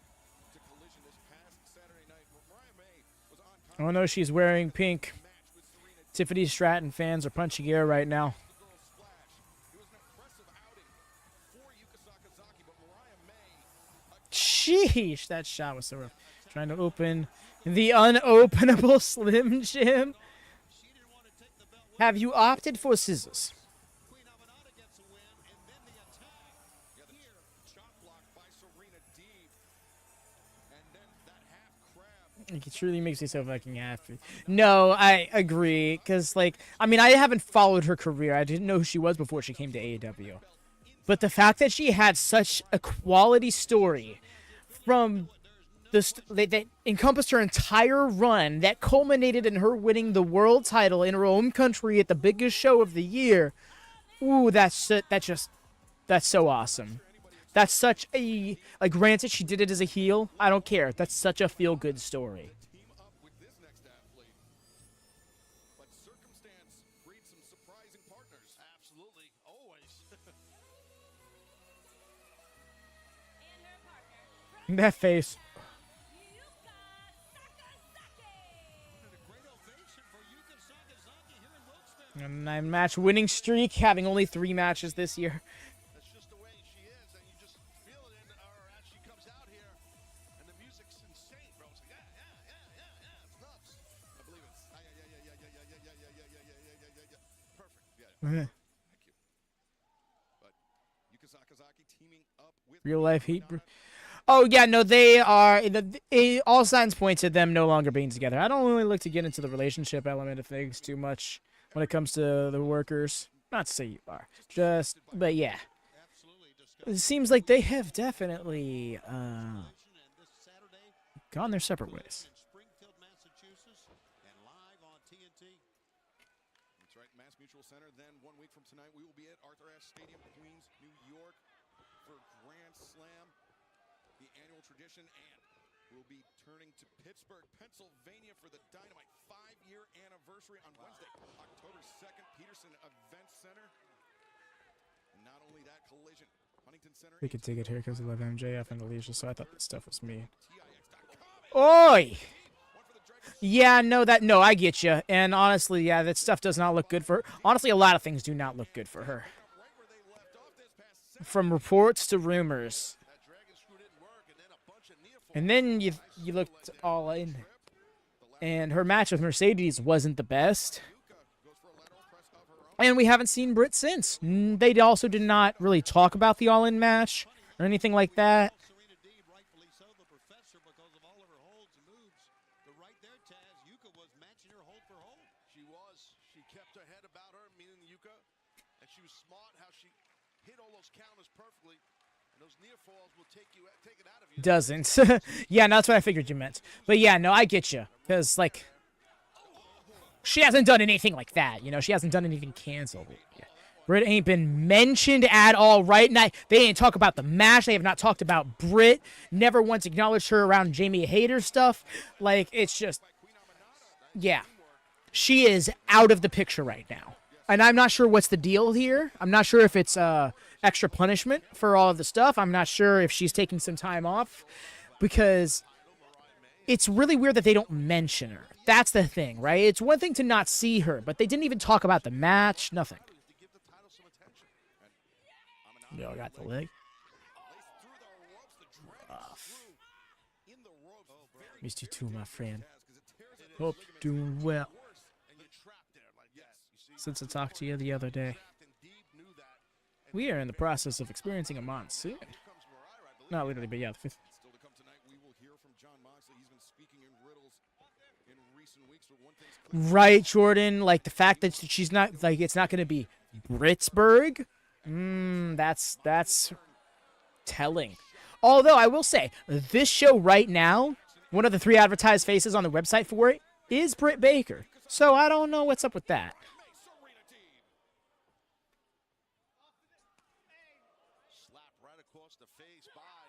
to Collision this past Saturday night. Mariah May was on Oh no, she's wearing pink. Tiffany Stratton fans are punching air right now. the girl Splash. It was an impressive outing for Yuka Sakazaki, but Mariah May Sheesh, that shot was so rough. Trying to open the unopenable Slim Jim. Have you opted for scissors? Queen Aminata gets a win, and then the attack here. chop block by Serena Deeb. And then that half crab. It truly makes me so fucking happy. No, I agree. Because, like, I mean, I haven't followed her career. I didn't know who she was before she came to AEW. But the fact that she had such a quality story from that encompassed her entire run, that culminated in her winning the world title in her own country at the biggest show of the year. Ooh, that's so awesome. That's such a, like, granted she did it as a heel. I don't care. That's such a feel-good story. Team up with this next athlete. But circumstance breeds some surprising partners. Absolutely, always. and her partner from That face. Yuka Sakazaki. And a great ovation for Yuka Sakazaki here in Wilkes-Barre. A 9-match winning streak, having only 3 matches this year. That's just the way she is, and you just feel it in her as she comes out here. And the music's insane, bro. It's like, yeah. It's nuts. I believe it's yeah. Perfect. Yeah. Thank you. But Yuka Sakazaki teaming up with Real life heat. Oh, yeah, no, they are. All signs point to them no longer being together. I don't really look to get into the relationship element of things too much when it comes to the workers. Not to say you are. But yeah. It seems like they have definitely gone their separate ways. In Springfield, Massachusetts, and live on TNT. That's right, Mass Mutual Center. Then 1 week from tonight, we will be at Arthur Ashe Stadium, Queens, New York, for Grand Slam, the annual tradition, and we'll be turning to Pittsburgh, Pennsylvania for the Dynamite 5-year anniversary on Wednesday, October 2nd, Peterson Event Center. And not only that, Collision, Huntington Center. We could take it here because I love MJF and Alicia, so I thought this stuff was me. TIX.com. Oi! Yeah, no, I get you. And honestly, yeah, that stuff does not look good for her. Honestly, a lot of things do not look good for her. Right where they left off this past From reports to rumors. that dragon screw didn't work, and then a bunch of near falls. And then you looked all in. And her match with Mercedes wasn't the best. Goes for a lateral press of her own. And we haven't seen Britt since. They also did not really talk about the all-in match or anything like that. Serena Deeb, rightfully so, the professor, because of all of her holds and moves. But right there, Taz, Yuka was matching her hold for hold. She was. She kept her head about her, meaning Yuka, and she was smart how she hit all those counters perfectly. And those near falls will take it out of you. Doesn't. Yeah, no, that's what I figured you meant. But yeah, no, I get you. Because, like, she hasn't done anything like that. You know, she hasn't done anything canceled. Yeah. Britt ain't been mentioned at all, right? Now, they didn't talk about the match. They have not talked about Britt. Never once acknowledged her around Jamie Hayter stuff. Like, it's just, yeah. She is out of the picture right now. And I'm not sure what's the deal here. I'm not sure if it's extra punishment for all of the stuff. I'm not sure if she's taking some time off. Because it's really weird that they don't mention her. That's the thing, right? It's one thing to not see her, but they didn't even talk about the match. Nothing. Yo, I got the leg. Missed you too, my friend. Hope you're doing well. Since I talked to you the other day. We are in the process of experiencing a monsoon. Not literally, but yeah, the fifth. Still to come tonight, we will hear from Jon Moxley. He's been speaking in riddles in recent weeks. But one thing's clear. Right, Jordan. Like the fact that she's not, like, it's not going to be Britsburg. That's telling. Although I will say, this show right now, one of the 3 advertised faces on the website for it is Britt Baker. So I don't know what's up with that. Slap right across the face by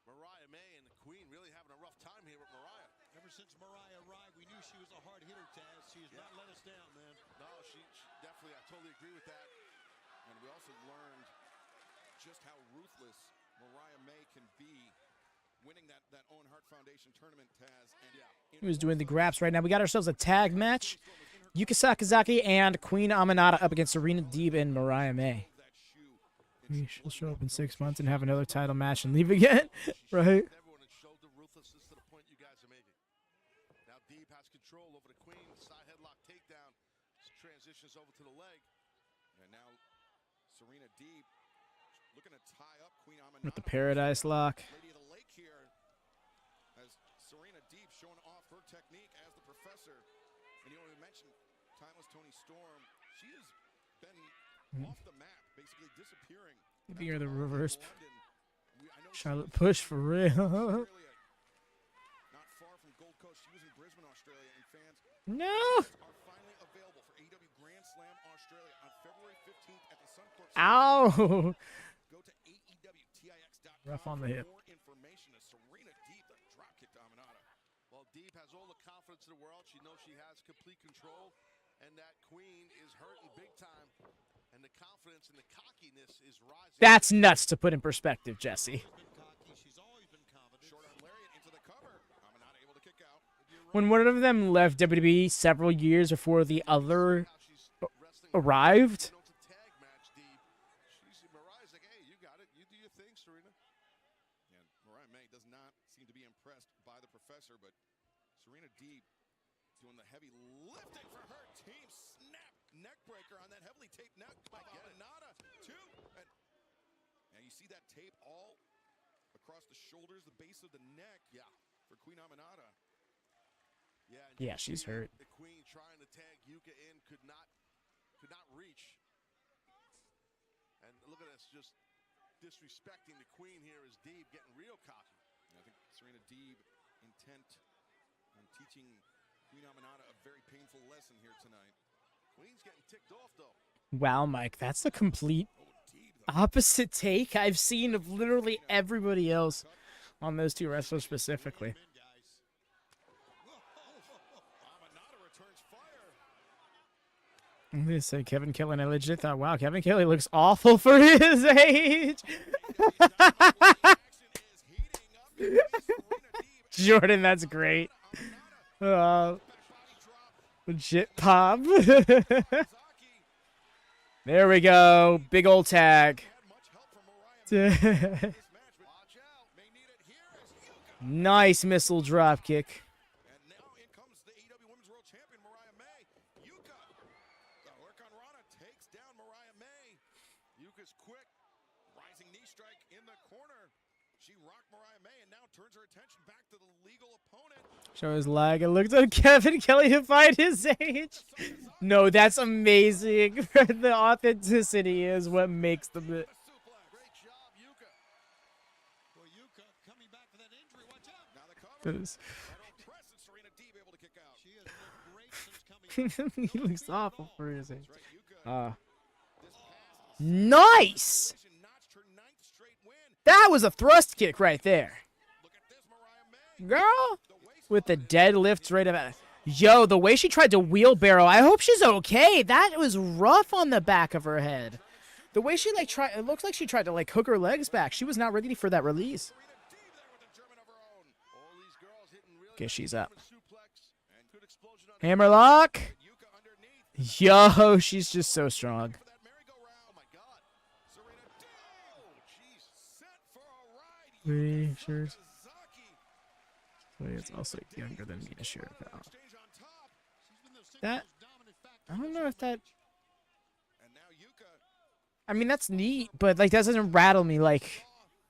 Mariah May, and the Queen really having a rough time here with Mariah. Ever since Mariah arrived, we knew she was a hard hitter, Taz. She has not let us down, man. No, she definitely, I totally agree with that. And we also learned just how ruthless Mariah May can be, winning that Owen Hart Foundation tournament, Taz. And Who's doing the graps right now? We got ourselves a tag match. Yuka Sakazaki and Queen Aminata up against Serena, Deeb, and Mariah May. She'll show up in 6 months and have another title match and leave again, right? everyone and showed the ruthlessness to the point you guys are making. Now Deeb has control over the Queen. Side headlock takedown. Transitions over to the leg. And now Serena Deeb looking to tie up Queen Aminata. With the Paradise Lock. Lady of the Lake here. As Serena Deeb showing off her technique as the professor. And you know, we mentioned Timeless Tony Storm. She has been off the map, basically disappearing. Maybe you're the reverse. I know Charlotte Push for real. Australia, not far from Gold Coast. She was in Brisbane, Australia, and fans No. are finally available for AEW Grand Slam Australia on February 15th at the Suncorp Center. Ow. Go to AEWTIX.com Rough on the hip. for more information. As Serena Deeb, the dropkick to Aminata. Well, Deeb has all the confidence in the world. She knows she has complete control, and that Queen is hurting big time. And the confidence and the cockiness is rising. That's nuts to put in perspective, Jesse. She's always been confident. Short arm lariat into the cover. Aminata able to kick out. When one of them left WWE several years before the other arrived. It's a tag match, Deeb. Mariah's like, hey, you got it. You do your thing, Serena. And Mariah May does not seem to be impressed by the professor, but Serena Deeb doing the heavy lifting for her team. Snap neck breaker on that heavily taped neck by Aminata. Two. And you see that tape all across the shoulders, the base of the neck. Yeah, for Queen Aminata. Yeah, and Yeah, she's hurt. the Queen trying to tag Yuka in could not reach. And look at this, just disrespecting the Queen here is Deeb getting real cocky. And I think Serena Deeb intent on teaching Queen Aminata a very painful lesson here tonight. Queen's getting ticked off though. Wow, Mike, that's the complete opposite take I've seen of literally everybody else on those two wrestlers specifically. Aminata returns fire. I'm gonna say Kevin Kelly, and I legit thought, wow, Kevin Kelly looks awful for his age. Jordan, that's great. Legit pop. There we go. Big old tag. Nice missile drop kick. And now in comes the AEW Women's World Champion Mariah May. Yuka, the work on Rana takes down Mariah May. Yuka's quick, rising knee strike in the corner. She rocked Mariah May and now turns her attention back to the legal opponent. Show his leg. It looks like Kevin Kelly to find his age. No, that's amazing. The authenticity is what makes the. Great job, Yuka. Well, Yuka coming back for that injury. Watch out. Now the cover. This- And press and Serena Deeb able to kick out. She has looked great since coming back. He looks awful for his age. That's right, Yuka. This Nice! That was a thrust kick right there. Girl! With the deadlift right about it. Yo, the way she tried to wheelbarrow, I hope she's okay. That was rough on the back of her head. The way she, like, tried, it looks like she tried to, like, hook her legs back. She was not ready for that release. Okay, she's up. Hammerlock. Yo, she's just so strong. Sure. It's also younger than Mina Shirakawa. That, I don't know if that, I mean, that's neat, but, like, that doesn't rattle me, like,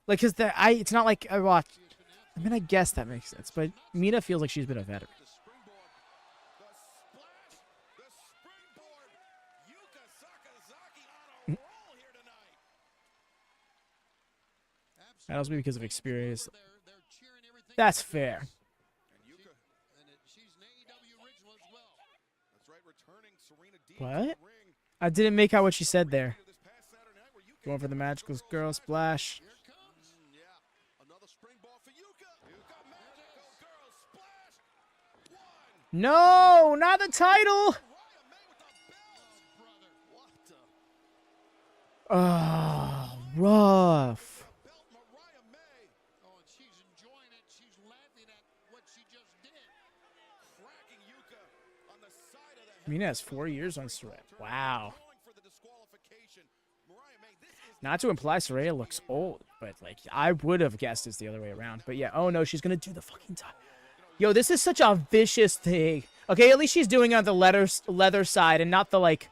cause it's not like I watch, I mean, I guess that makes sense, but Mina feels like she's been a veteran. That was because of experience. That's fair. What? I didn't make out what she said there. Going for the magical girl splash. No, not the title. Oh, rough. Mina has 4 years on Saraya. Wow. Not to imply Saraya looks old, but, like, I would have guessed it's the other way around. But yeah, oh no, she's gonna do the fucking time. Yo, this is such a vicious thing. Okay, at least she's doing it on the leather side and not the, like...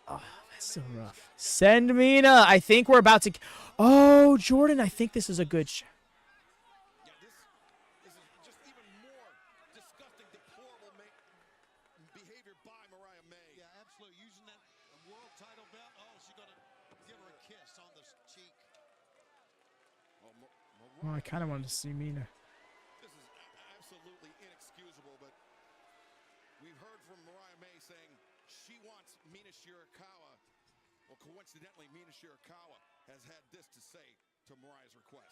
Oh, that's so rough. Send Mina. I think we're about to... Oh, Jordan, I think this is a good shot. Well, I kind of wanted to see Mina. This is absolutely inexcusable, but we've heard from Mariah May saying she wants Mina Shirakawa. Well, coincidentally, Mina Shirakawa has had this to say to Mariah's request.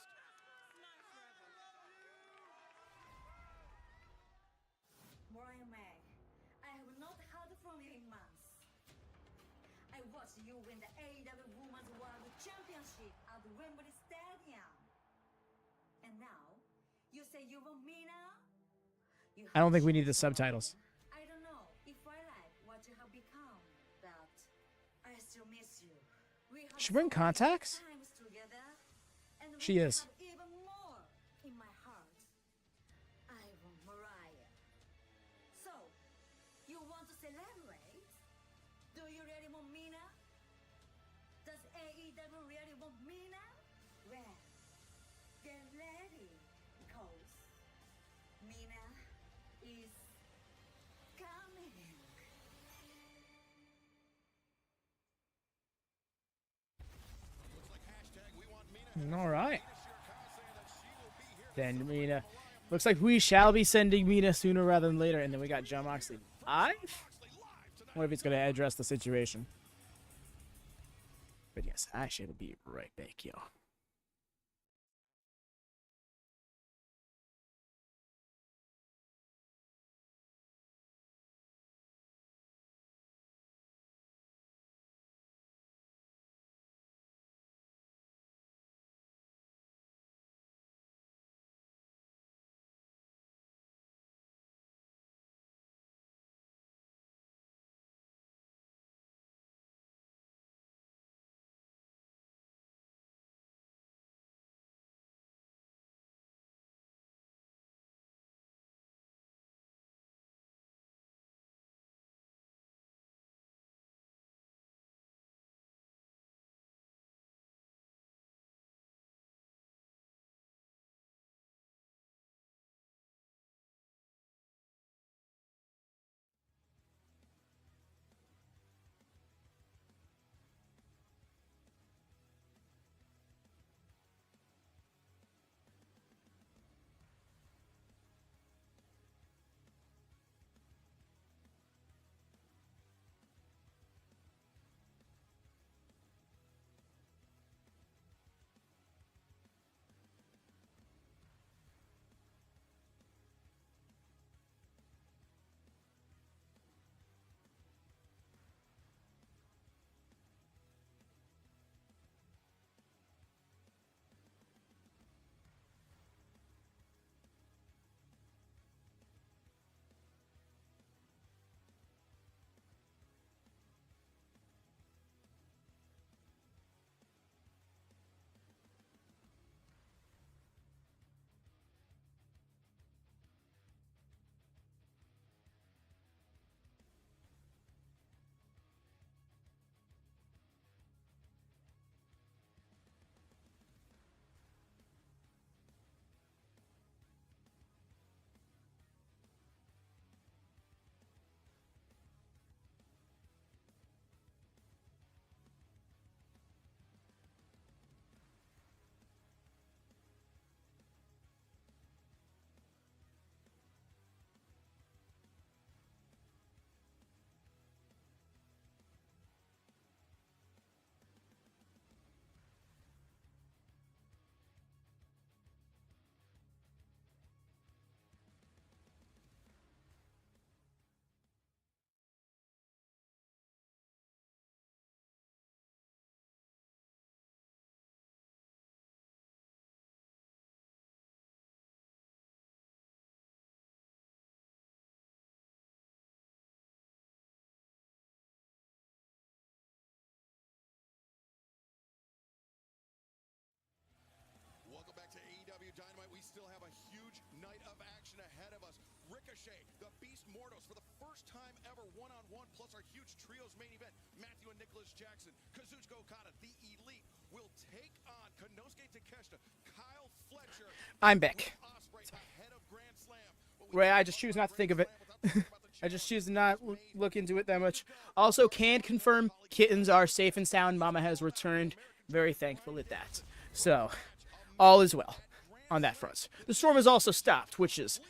Mariah May, I have not heard from you in months. I watched you win the AEW Women's World Championship at Wembley Stadium. And now, you say you want Mina? I don't think we need the subtitles. I don't know if I like what you have become, but I still miss you. She wearing contacts? She is. Even more in my heart. I want Mariah. So, you want to celebrate? Do you really want Mina? Does AEW really want Mina? Well, get ready, because Mina is coming. All right. Then Mina. Looks like we shall be sending Mina sooner rather than later. And then we got Jon Moxley live. What if he's going to address the situation? But yes, I should be right back, yo. AEW Dynamite, we still have a huge night of action ahead of us. Ricochet, the Beast Mortos, for the first time ever, one-on-one, plus our huge trios main event. Matthew and Nicholas Jackson, Kazuchika Okada, the Elite, will take on Konosuke Takeshita, Kyle Fletcher. I'm back. Ospreay ahead of Grand Slam. Ray, I just choose not to think of it. I just choose to not look into it that much. Also, can confirm kittens are safe and sound. Mama has returned. Very thankful at that. So, all is well on that front. The storm has also stopped, which is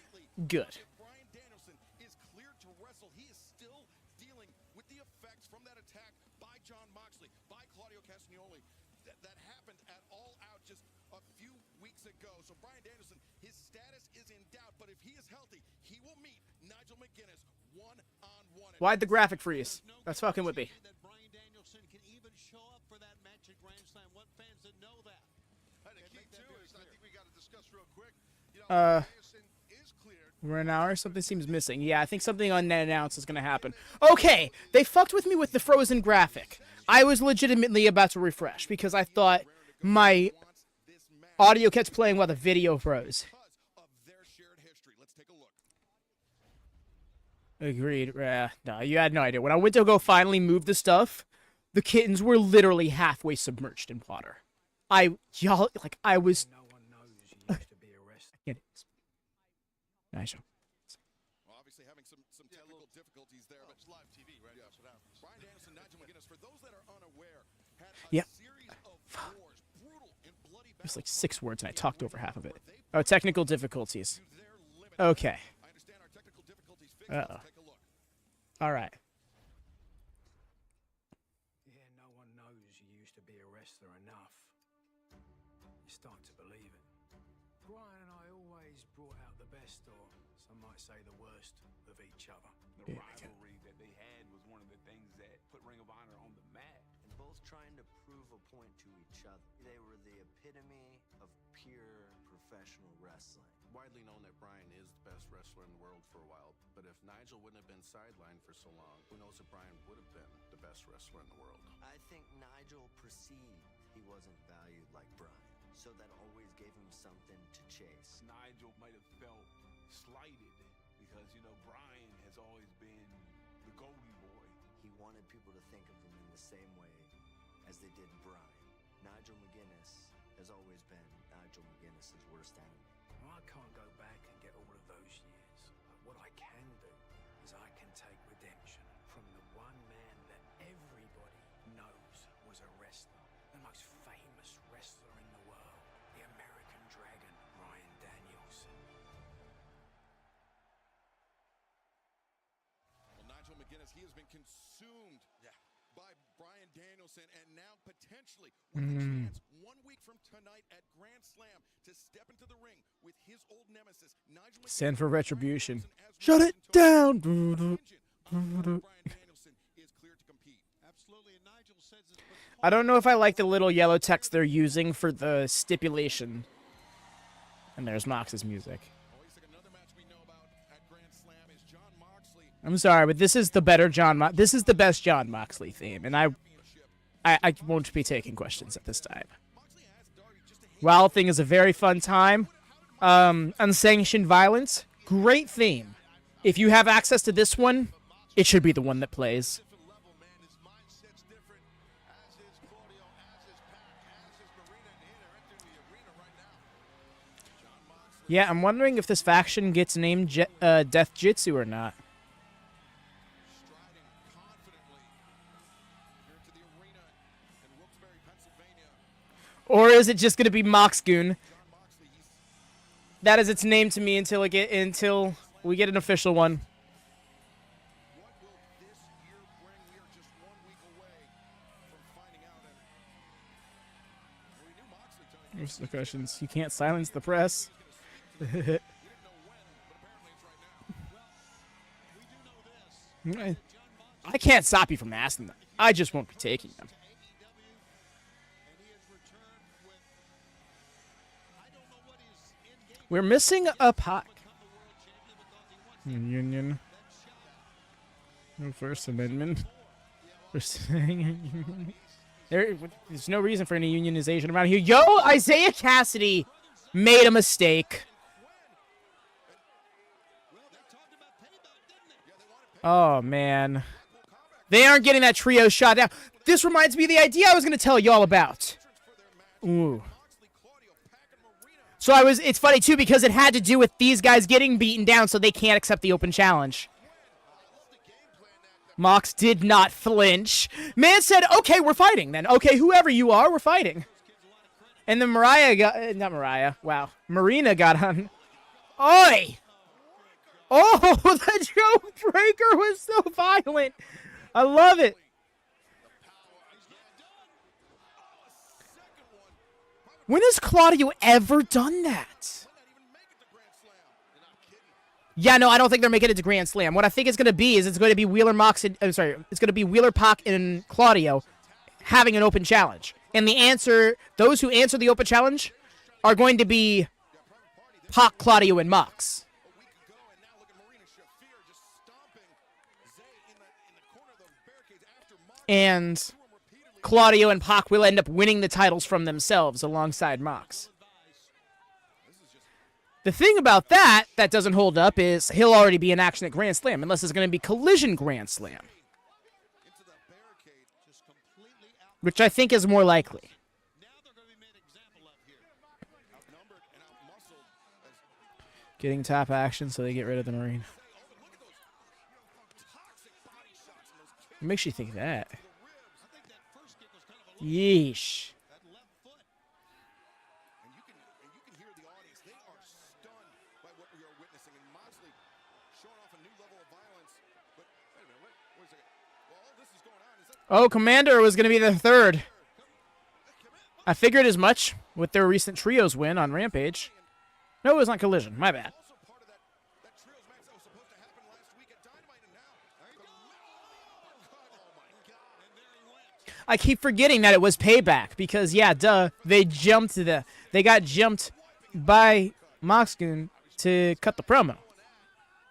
good. Bryan Danielson is cleared to wrestle. He is still dealing with the effects from that attack by Jon Moxley, by Claudio Castagnoli, that happened at All Out just a few weeks ago. So Bryan Danielson, his status is in doubt, but if he is healthy, he will meet Nigel McGuinness one-on-one. Why'd the graphic freeze? That's fucking with me. That Bryan Danielson can even show up for that match at Grand Slam. What fans that know that? And the key too is, I think we got to discuss real quick. Danielson is cleared. We're an hour. Something seems missing. Yeah, I think something unannounced is going to happen. Okay, they fucked with me with the frozen graphic. I was legitimately about to refresh because I thought my audio kept playing while the video froze. Of their shared history. Let's take a look. Agreed. No, you had no idea. When I went to go finally move the stuff, the kittens were literally halfway submerged in water. I was... No one knows you used to be arrested. Nice. Well, obviously having some technical difficulties there, but it's live TV, right? Yeah, that's what happens. Bryan Danielson, Nigel McGuinness, for those that are unaware, had a series of wars, brutal and bloody battles. There's like 6 words and I talked over half of it. Oh, technical difficulties. Okay. I understand our technical difficulties fixed. Uh-oh. Let's take a look. All right. Yeah, no one knows you used to be a wrestler enough. You start to believe it. Brian and I always brought out the best, or some might say the worst, of each other. The rivalry that they had was one of the things that put Ring of Honor on the map. And both trying to prove a point to each other. They were the epitome of pure professional wrestling. Widely known that Bryan is the best wrestler in the world for a while, but if Nigel wouldn't have been sidelined for so long, who knows if Bryan would have been the best wrestler in the world. I think Nigel perceived he wasn't valued like Bryan, so that always gave him something to chase. Nigel might have felt slighted because, Bryan has always been the golden boy. He wanted people to think of him in the same way as they did Bryan. Nigel McGuinness has always been Nigel McGuinness's worst enemy. Well, I can't go back and get all of those years. But what I can do is I can take redemption from the one man that everybody knows was a wrestler. The most famous wrestler in the world. The American Dragon, Bryan Danielson. Well, Nigel McGuinness, he has been consumed by Bryan Danielson, and now potentially with a chance 1 week from tonight at Grand Slam to step into the ring with his old nemesis, Nigel McGuinness. Send for retribution. Shut it down. Bryan Danielson is clear to compete. Absolutely, and Nigel says it's I don't know if I like the little yellow text they're using for the stipulation. And there's Mox's music. Another match we know about at Grand Slam is Jon Moxley. I'm sorry, but this is the better this is the best Jon Moxley theme, and I won't be taking questions at this time. Wild Thing is a very fun time. Unsanctioned Violence, great theme. If you have access to this one, it should be the one that plays. Yeah, I'm wondering if this faction gets named Death Jitsu or not. Striding confidently here to the arena in Wilkes-Barre, Pennsylvania. Or is it just going to be Moxgoon? Jon Moxley, he's That is its name to me until we get an official one. what will this year bring? We are just 1 week away from finding out. And we knew Moxley, Tony. Here's the questions. You can't silence the press. We didn't know when, but apparently it's right now. I can't stop you from asking them. I just won't be taking them. We're missing a Pac. Union. No First Amendment. There's no reason for any unionization around here. Yo, Isaiah Cassidy Made a mistake. Oh, man. They aren't getting that trio shot down. This reminds me of the idea I was going to tell y'all about. Ooh. So it's funny, too, because it had to do with these guys getting beaten down so they can't accept the open challenge. Mox did not flinch. Man said, okay, we're fighting then. Okay, whoever you are, we're fighting. And then Mariah got... Not Mariah. Wow. Marina got on. Oi! Oh, the joke breaker was so violent. I love it. When has Claudio ever done that? Yeah, no, I don't think they're making it to Grand Slam. What I think it's going to be is it's going to be Wheeler Mox and, it's going to be Wheeler, Pac, and Claudio having an open challenge. And the answer, those who answer the open challenge are going to be Pac, Claudio, and Mox. And Claudio and Pac will end up winning the titles from themselves alongside Mox. The thing about that doesn't hold up is he'll already be in action at Grand Slam, unless it's going to be Collision Grand Slam. Which I think is more likely. Getting top action so they get rid of the Marine. What makes you think that? Yeesh. Oh, Commander was going to be the third. I figured as much with their recent trios win on Rampage. No, it was on Collision. My bad. I keep forgetting that it was Payback because, yeah, duh, they got jumped by Moxkin to cut the promo.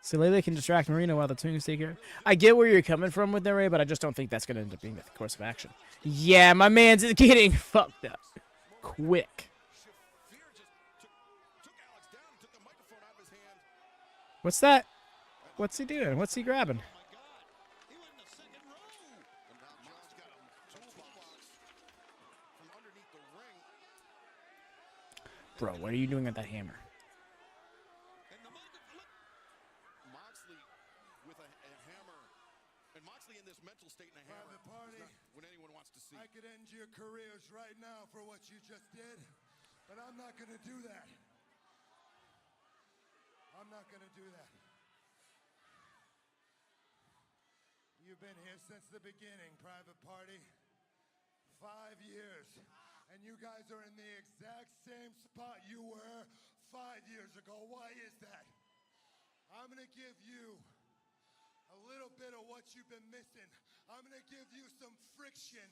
So Lele can distract Marina while the Twins take care. I get where you're coming from with that, Ray, but I just don't think that's going to end up being the course of action. Yeah, my man's getting fucked up quick. What's that? What's he doing? What's he grabbing? Bro, what are you doing with that hammer? Moxley with a hammer. And Moxley in this mental state and a hammer. Party, what anyone wants to see. I could end your careers right now for what you just did, but I'm not going to do that. I'm not going to do that. You've been here since the beginning, Private Party. 5 years. And you guys are in the exact same spot you were 5 years ago. Why is that? I'm going to give you a little bit of what you've been missing. I'm going to give you some friction.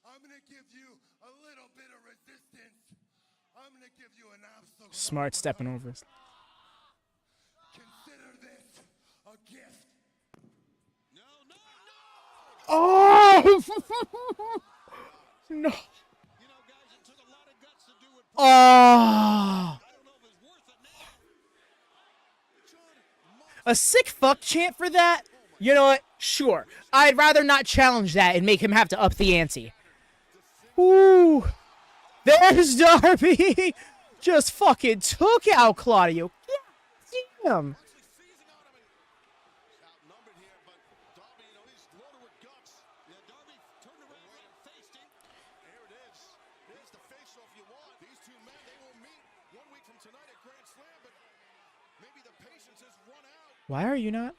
I'm going to give you a little bit of resistance. I'm going to give you an absolute... Smart stepping over. Consider this a gift. Oh! No. Oh! A sick fuck chant for that? You know what? Sure. I'd rather not challenge that and make him have to up the ante. Ooh. There's Darby. Just fucking took out Claudio. Damn. Why are you not?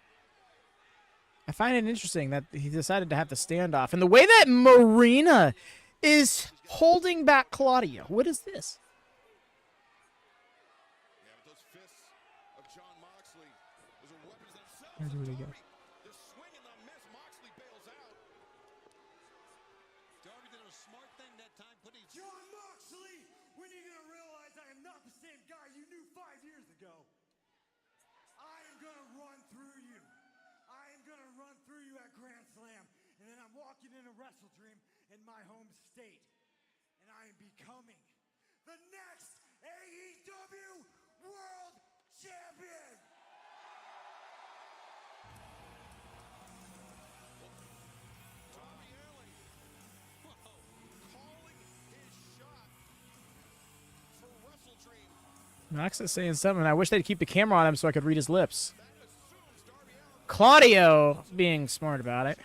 I find it interesting that he decided to have the standoff. And the way that Marina is holding back Claudio. What is this? Yeah, but those fists of Jon Moxley, those are weapons themselves. Here's what he got. The swing and the miss, Moxley bails out. Darby did a smart thing that time, putting Jon Moxley, when are you going to realize I am not the same guy you knew 5 years ago? I am going to run through you. I am going to run through you at Grand Slam. And then I'm walking in a Wrestle Dream in my home state. And I am becoming the next AEW World Champion. Darby Allin, calling his shot for Wrestle Dream. Max is saying something. I wish they'd keep the camera on him so I could read his lips. Claudio being smart about it.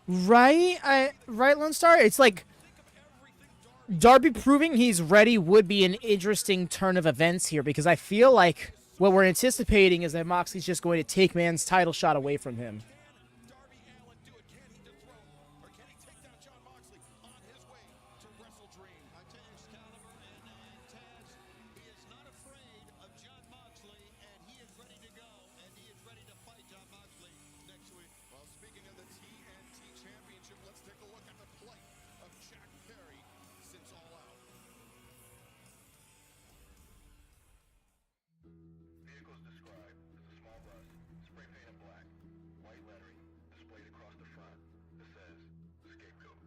Right? Right, Lone Star? It's like Darby proving he's ready would be an interesting turn of events here, because I feel like what we're anticipating is that Moxley's just going to take man's title shot away from him. Darby Allin do it? Can he dethrone, or can he take down Jon Moxley on his way to Wrestle Dream? I tell you, Excalibur and Taz, he is not afraid of Jon Moxley, and he is ready to go, and he is ready to fight Jon Moxley next week. Well, speaking of the TNT Championship, let's take a look at the plight of Jack Perry since All Out. Vehicles described as a small bus, spray painted black, white lettering displayed across the front that says Scapegoat.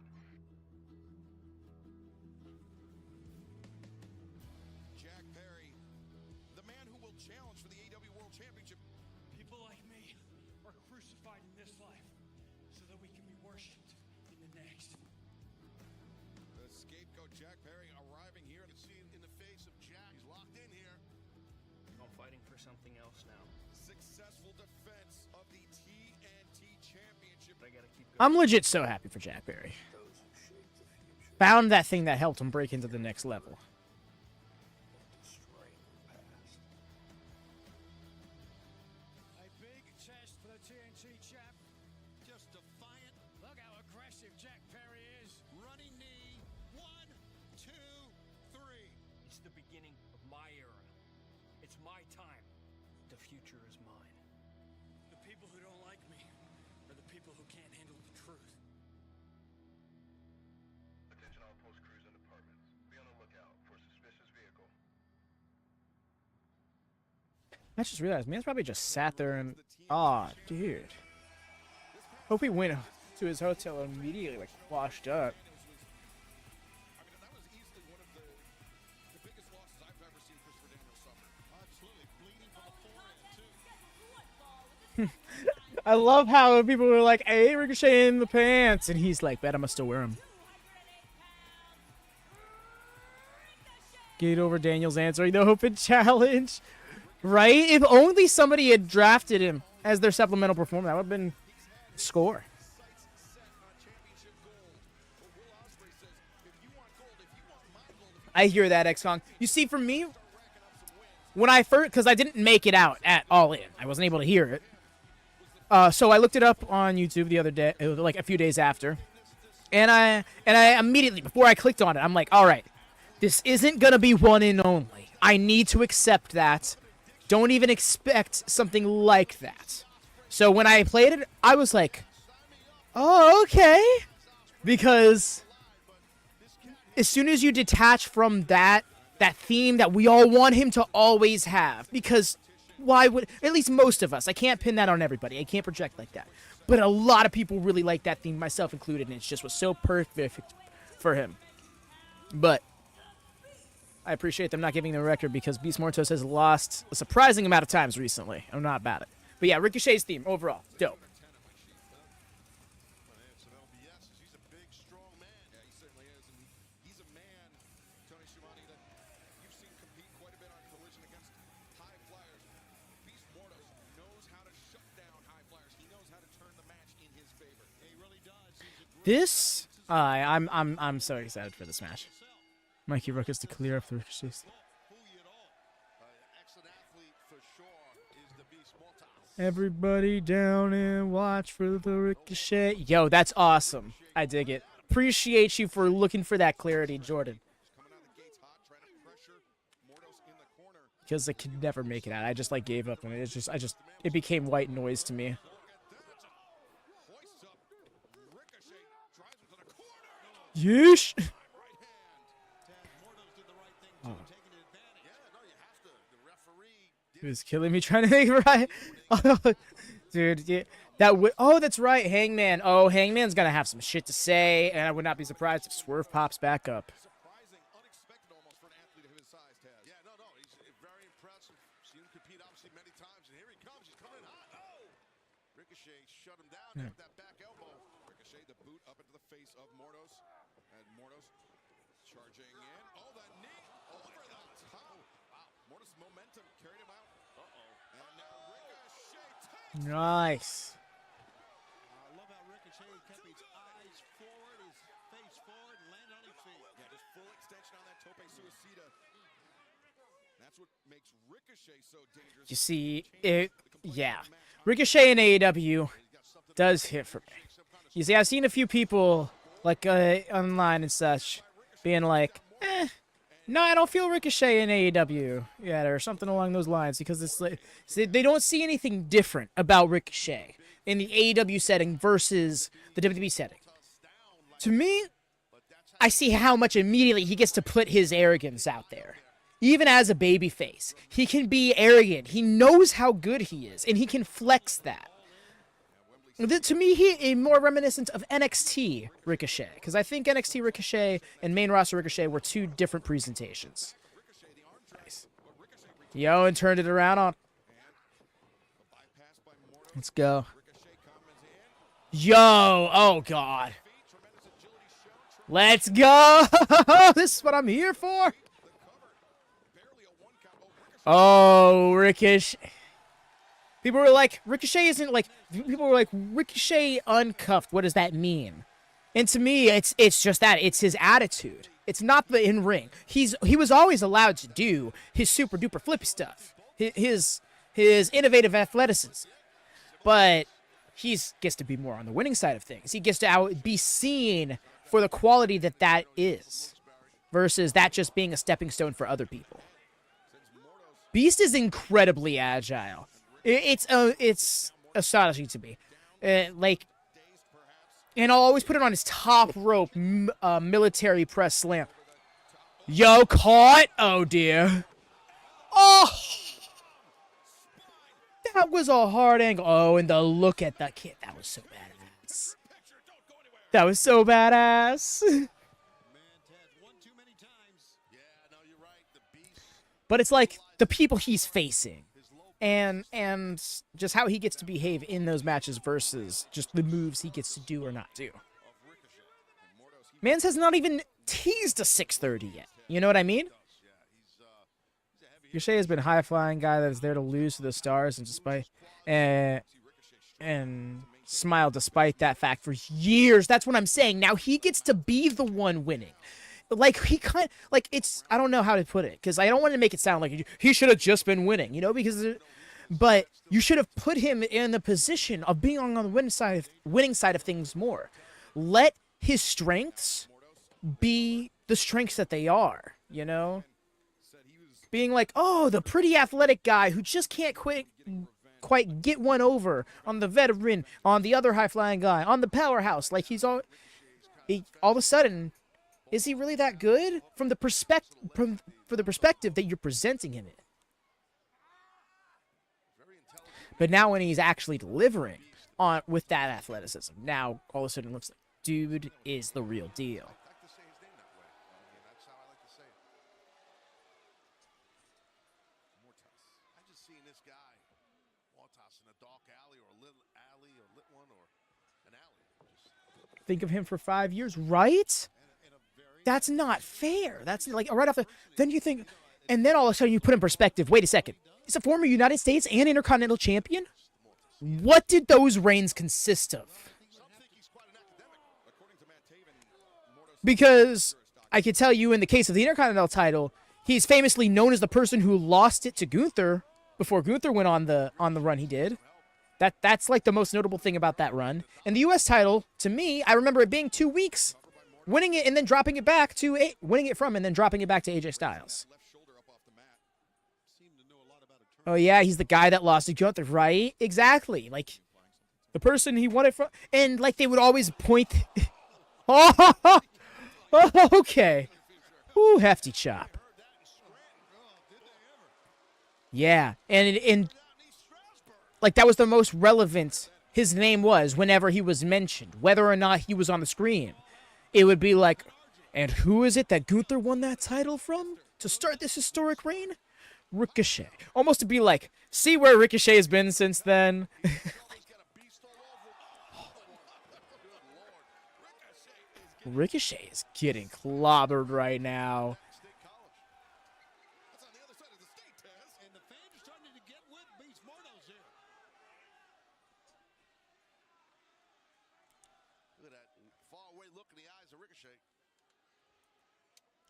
Jack Perry, the man who will challenge for the AEW World Championship. People like me are crucified in this life so that we can be worshipped in the next. The scapegoat Jack Perry arriving here. You can see it in the face of Jack. He's locked in here. I'm fighting for something else now. Successful defense of the TNT Championship. But I gotta keep going. I'm legit so happy for Jack Perry. Found that thing that helped him break into the next level. A big test for the TNT champ. Just defiant, Look how aggressive Jack Perry is. running knee. 1, 2, 3. It's the beginning of my era. It's my time. The future is mine. The people who don't like me are the people who can't handle the truth. Attention all post crews and departments. Be on the lookout for a suspicious vehicle. I just realized, man's probably just sat there and, aw, dude. Hope he went to his hotel and immediately, like, washed up. I mean, that was easily one of the biggest losses I've ever seen Christopher Daniels suffer. Absolutely. Bleeding from the forehead, too. I love how people were like, hey, Ricochet in the pants. And he's like, bet I'm gonna still wear them. Get over Daniels answering the open challenge. Right? If only somebody had drafted him as their supplemental performer, that would have been score. I hear that, X-Kong. You see, for me, when I first, because I didn't make it out at All In, I wasn't able to hear it. So I looked it up on YouTube the other day, like a few days after, and I immediately, before I clicked on it, I'm like, all right, this isn't gonna be one in only. I need to accept that. Don't even expect something like that. So when I played it, I was like, oh, okay, because as soon as you detach from that theme that we all want him to always have, because why would, at least most of us, I can't pin that on everybody, I can't project like that, but a lot of people really like that theme, myself included, and it just was so perfect for him. But I appreciate them not giving the record, because Beast Mortos has lost a surprising amount of times recently. I'm not bad at it. But yeah, Ricochet's theme, overall, dope. He's a big, strong man. Yeah, he certainly is. And he's a man, Tony Schiavone, that you've seen compete quite a bit on Collision against high flyers. Beast Mortos knows how to shut down high flyers. He knows how to turn the match in his favor. He really does. This, I'm so excited for this match. Mikey Rook is to clear up the Ricochet's. Excellent athlete for sure is the Beast Mortos. Everybody down and watch for the Ricochet. Yo, that's awesome. I dig it. Appreciate you for looking for that clarity, Jordan. Because I could never make it out. I just like gave up, and it became white noise to me. Yeesh. Oh. He was killing me trying to make it right. Dude, yeah, that would. Oh, that's right, Hangman. Oh, Hangman's gonna have some shit to say, and I would not be surprised if Swerve pops back up. Surprising, unexpected almost for an athlete of his size, Taz. Yeah, no, he's very impressive. Seen him compete obviously many times, and here he comes. He's coming in hot. Oh! Ricochet shut him down with that back elbow. Ricochet the boot up into the face of Mortos. And Mortos charging in. Oh, the knee over the top. Wow, Mortos' momentum carried him out. Uh-oh. And now Ricochet takes. Nice. I love how Ricochet kept his eyes forward, his face forward, and landed on his feet. Yeah, just full extension on that tope suicida. That's what makes Ricochet so dangerous. You see, Ricochet in AEW does hit for me. You see, I've seen a few people, like, online and such, being like, no, I don't feel Ricochet in AEW yet, or something along those lines, because it's like, they don't see anything different about Ricochet in the AEW setting versus the WWE setting. To me, I see how much immediately he gets to put his arrogance out there. Even as a babyface, he can be arrogant. He knows how good he is, and he can flex that. To me, he is more reminiscent of NXT Ricochet, because I think NXT Ricochet and main roster Ricochet were two different presentations. Nice. Yo, and turned it around on. Let's go. Yo, oh God. Let's go. This is what I'm here for. Oh, Ricochet. People were like, Ricochet isn't like, people were like, Ricochet uncuffed. What does that mean? And to me, it's just that. It's his attitude. It's not the in-ring. He was always allowed to do his super duper flippy stuff. His innovative athleticism. But he gets to be more on the winning side of things. He gets to be seen for the quality that is. Versus that just being a stepping stone for other people. Beast is incredibly agile. It's astonishing to me. And I'll always put it on his top rope military press slam. Yo, caught! Oh, dear. Oh! That was a hard angle. Oh, and the look at the kid. That was so badass. That was so badass. But it's like the people he's facing. And just how he gets to behave in those matches versus just the moves he gets to do or not do. Mans has not even teased a 630 yet. You know what I mean? Ricochet has been a high-flying guy that is there to lose to the stars and smile despite that fact for years. That's what I'm saying. Now he gets to be the one winning. I don't know how to put it, because I don't want to make it sound like he should have just been winning, but you should have put him in the position of being on the winning side of things more. Let his strengths be the strengths that they are, Being like, oh, the pretty athletic guy who just can't quite get one over on the veteran, on the other high-flying guy, on the powerhouse. Like all of a sudden, is he really that good from the perspective that you're presenting him in? But now when he's actually delivering with that athleticism, now all of a sudden it looks like dude is the real deal. Think of him for 5 years, right? That's not fair. That's like right off the. Then you think, and then all of a sudden you put in perspective. Wait a second. He's a former United States and Intercontinental Champion. What did those reigns consist of? Because I can tell you, in the case of the Intercontinental title, he's famously known as the person who lost it to Gunther before Gunther went on the run he did. That's like the most notable thing about that run. And the U.S. title, to me, I remember it being 2 weeks. Winning it and then dropping it back to winning it from and then dropping it back to AJ Styles. Oh yeah, he's the guy that lost to Gunther, right? Exactly. Like the person he won it from, and like they would always point. Oh, okay. Ooh, hefty chop. Yeah, and like that was the most relevant his name was whenever he was mentioned, whether or not he was on the screen. It would be like, and who is it that Gunther won that title from to start this historic reign? Ricochet. Almost to be like, see where Ricochet has been since then. Ricochet is getting clobbered right now.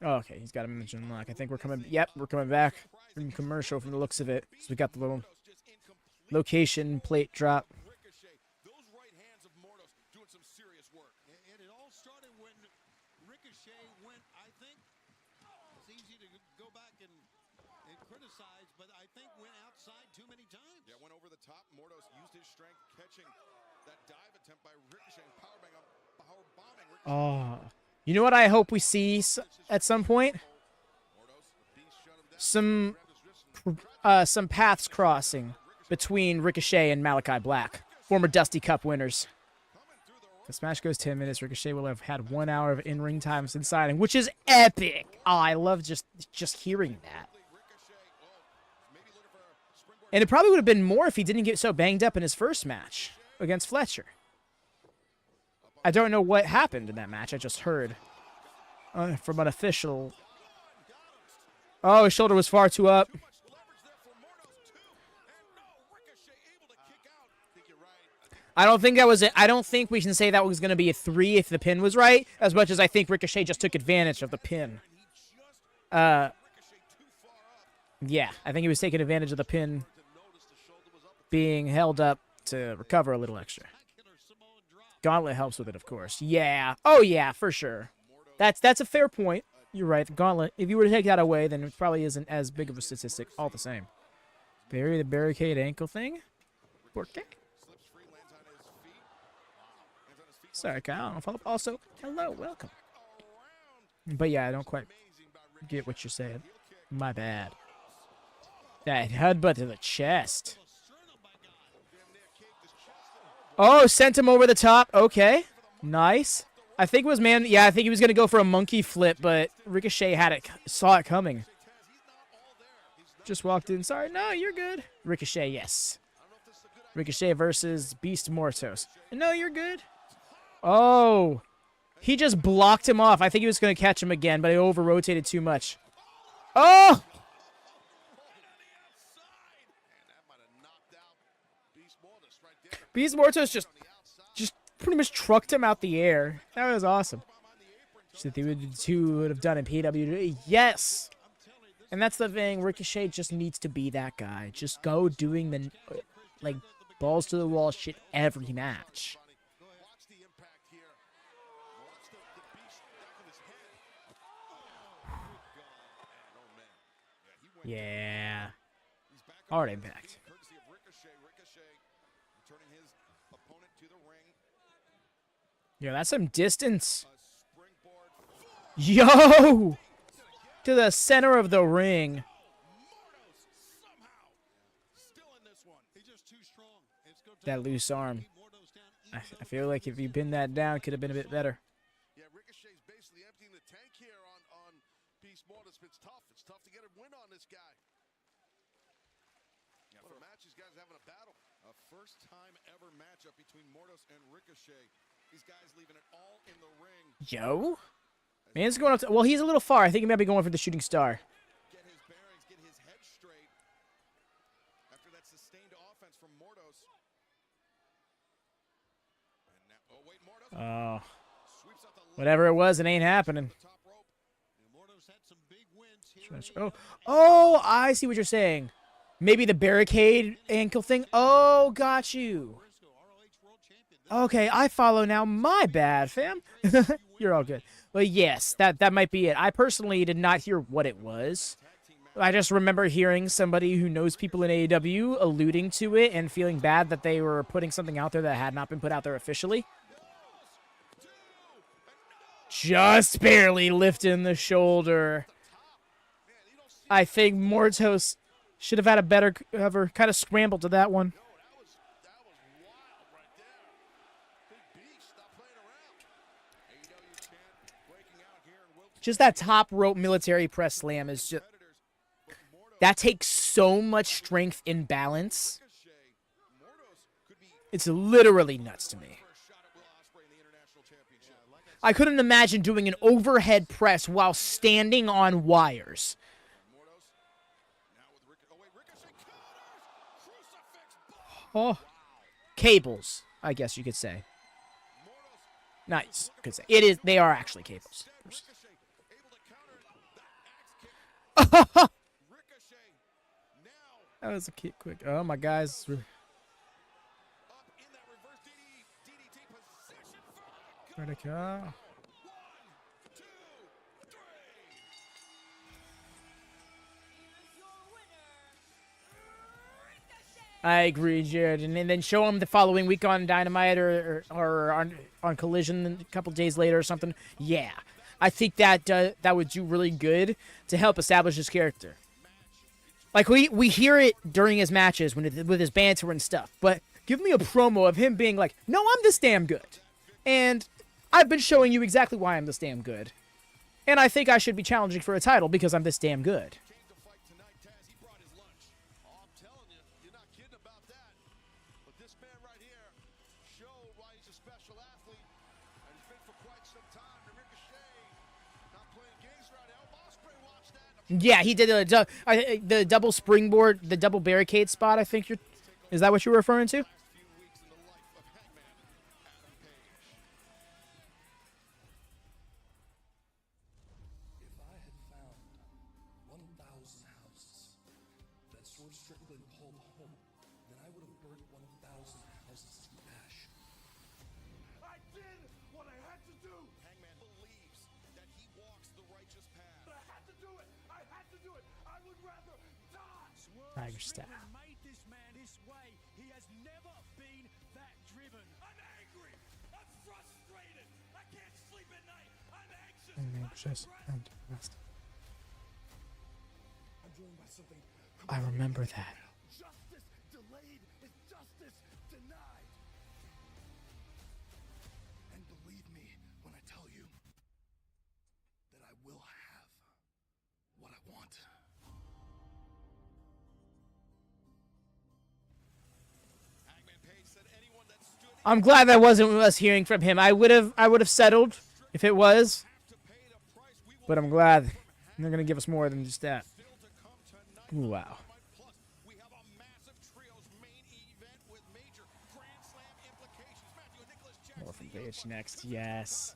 Oh, okay, he's got him in lock. I think we're coming. Yep, we're coming back from commercial from the looks of it. So we got the little location plate drop. Those right hands of Mortos doing some serious work. And it all started when Ricochet went, I think, it's easy to go back and criticize, but I think went outside too many times. Yeah, went over the top. Mortos used his strength, catching that dive attempt by Ricochet and power bombing Ricochet. Oh. You know what I hope we see at some point? Some paths crossing between Ricochet and Malachi Black, former Dusty Cup winners. This match goes 10 minutes. Ricochet will have had 1 hour of in-ring time since signing, which is epic. Oh, I love just hearing that. And it probably would have been more if he didn't get so banged up in his first match against Fletcher. I don't know what happened in that match. I just heard from an official. Oh, his shoulder was far too up. I don't think that was it. I don't think we can say that was going to be a 3 if the pin was right, as much as I think Ricochet just took advantage of the pin. Yeah, I think he was taking advantage of the pin being held up to recover a little extra. Gauntlet helps with it, of course. Yeah. Oh, yeah, for sure. That's a fair point. You're right. The Gauntlet, if you were to take that away, then it probably isn't as big of a statistic all the same. Bury the barricade ankle thing? Okay. Sorry, Kyle. Also, hello, welcome. But yeah, I don't quite get what you're saying. My bad. That headbutt to the chest. Oh, sent him over the top. Okay. Nice. I think it was, yeah, I think he was going to go for a monkey flip, but Ricochet saw it coming. Just walked in. Sorry. No, you're good. Ricochet, yes. Ricochet versus Beast Mortos. No, you're good. Oh. He just blocked him off. I think he was going to catch him again, but he over-rotated too much. Oh! Beast Mortos just pretty much trucked him out the air. That was awesome. Should they would have done in PWG? Yes. And that's the thing. Ricochet just needs to be that guy. Just go doing the like balls to the wall shit every match. Yeah. Hard impact. Yo, that's some distance. Yo! To the center of the ring. That loose arm. I feel like if you pinned that down, it could have been a bit better. Yeah, Ricochet's basically emptying the tank here on Beast Mortos. It's tough. It's tough to get a win on this guy. Yeah, for a match, these guys having a battle. A first-time ever matchup between Mortos and Ricochet. These guys leaving it all in the ring. Yo? Man's going up to, well, he's a little far. I think he might be going for the shooting star. Get his bearings, get his head straight. After that sustained offense from Mortos. And now, oh, wait, Mortos. Oh. Whatever it was, it ain't happening. Oh, I see what you're saying. Maybe the barricade ankle thing. Oh, got you. Okay, I follow now. My bad, fam. You're all good. But yes, that might be it. I personally did not hear what it was. I just remember hearing somebody who knows people in AEW alluding to it and feeling bad that they were putting something out there that had not been put out there officially. Just barely lifting the shoulder. I think Mortos should have had a better cover. Kind of scrambled to that one. just that top rope military press slam is just, that takes so much strength and balance. It's literally nuts to me. I couldn't imagine doing an overhead press while standing on wires. Oh, cables, I guess you could say. Nice, could say. It is. They are actually cables. That was a quick. Oh my guys. Vertical. I agree, Jared. And then show him the following week on Dynamite or on Collision a couple days later or something. Yeah, I think that that would do really good to help establish his character. Like, we hear it during his matches with his banter and stuff, but give me a promo of him being like, no, I'm this damn good. And I've been showing you exactly why I'm this damn good. And I think I should be challenging for a title because I'm this damn good. Yeah, he did the double springboard, the double barricade spot, I think is that what you're referring to? Tiger staff. I remember that. Justice delayed is justice denied. And believe me when I tell you that I will have what I want. I'm glad that wasn't us hearing from him. I would have settled if it was. But I'm glad they're gonna give us more than just that. Ooh, wow. More from Page next. Yes.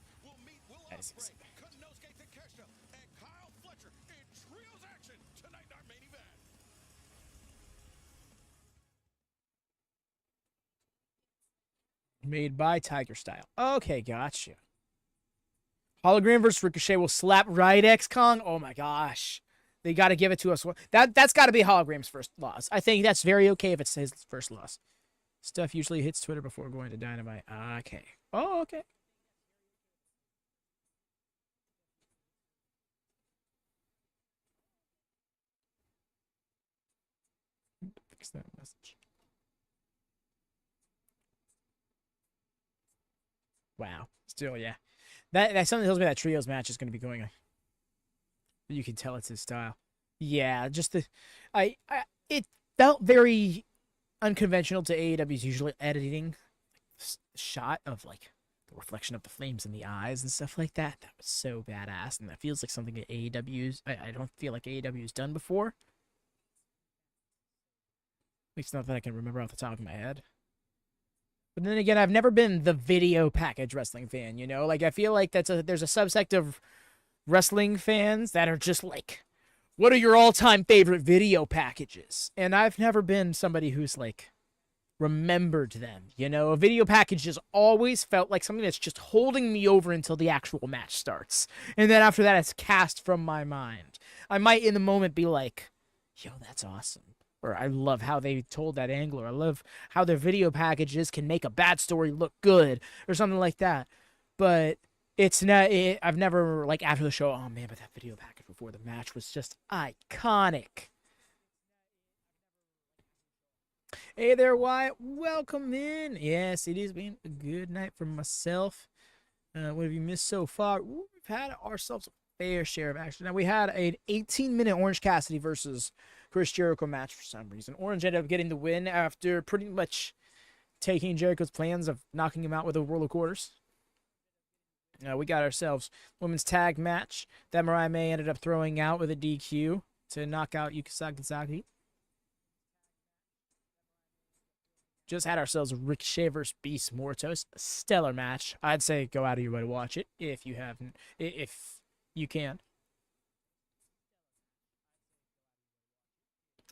That is exciting. Made by Tiger Style. Okay, gotcha. Hologram versus Ricochet will slap right X-Kong. Oh my gosh. They got to give it to us. That's got to be Hologram's first loss. I think that's very okay if it's his first loss. Stuff usually hits Twitter before going to Dynamite. Okay. Oh, okay. Fix that message. Wow. Still, yeah. That something tells me that trios match is going to be going on. You can tell it's his style. Yeah, just it felt very unconventional to AEW's usually editing shot of like the reflection of the flames in the eyes and stuff like that. That was so badass, and that feels like something that AEW's I don't feel like AEW's done before. At least not that I can remember off the top of my head. But then again, I've never been the video package wrestling fan, you know? Like, I feel like there's a subsect of wrestling fans that are just like, what are your all-time favorite video packages? And I've never been somebody who's, like, remembered them, you know? A video package has always felt like something that's just holding me over until the actual match starts. And then after that, it's cast from my mind. I might, in the moment, be like, yo, that's awesome. Or I love how they told that angle, or I love how their video packages can make a bad story look good, or something like that. But it's not. I've never, like, after the show, oh man, but that video package before the match was just iconic. Hey there, Wyatt. Welcome in. Yes, it has been a good night for myself. What have you missed so far? Ooh, we've had ourselves a fair share of action. Now, we had an 18-minute Orange Cassidy versus Chris Jericho match for some reason. Orange ended up getting the win after pretty much taking Jericho's plans of knocking him out with a World of Quarters. We got ourselves women's tag match that Mariah May ended up throwing out with a DQ to knock out Yuka Sakazaki. Just had ourselves a Ricochet versus Beast Mortos. A stellar match. I'd say go out of your way to watch it if you haven't, if you can.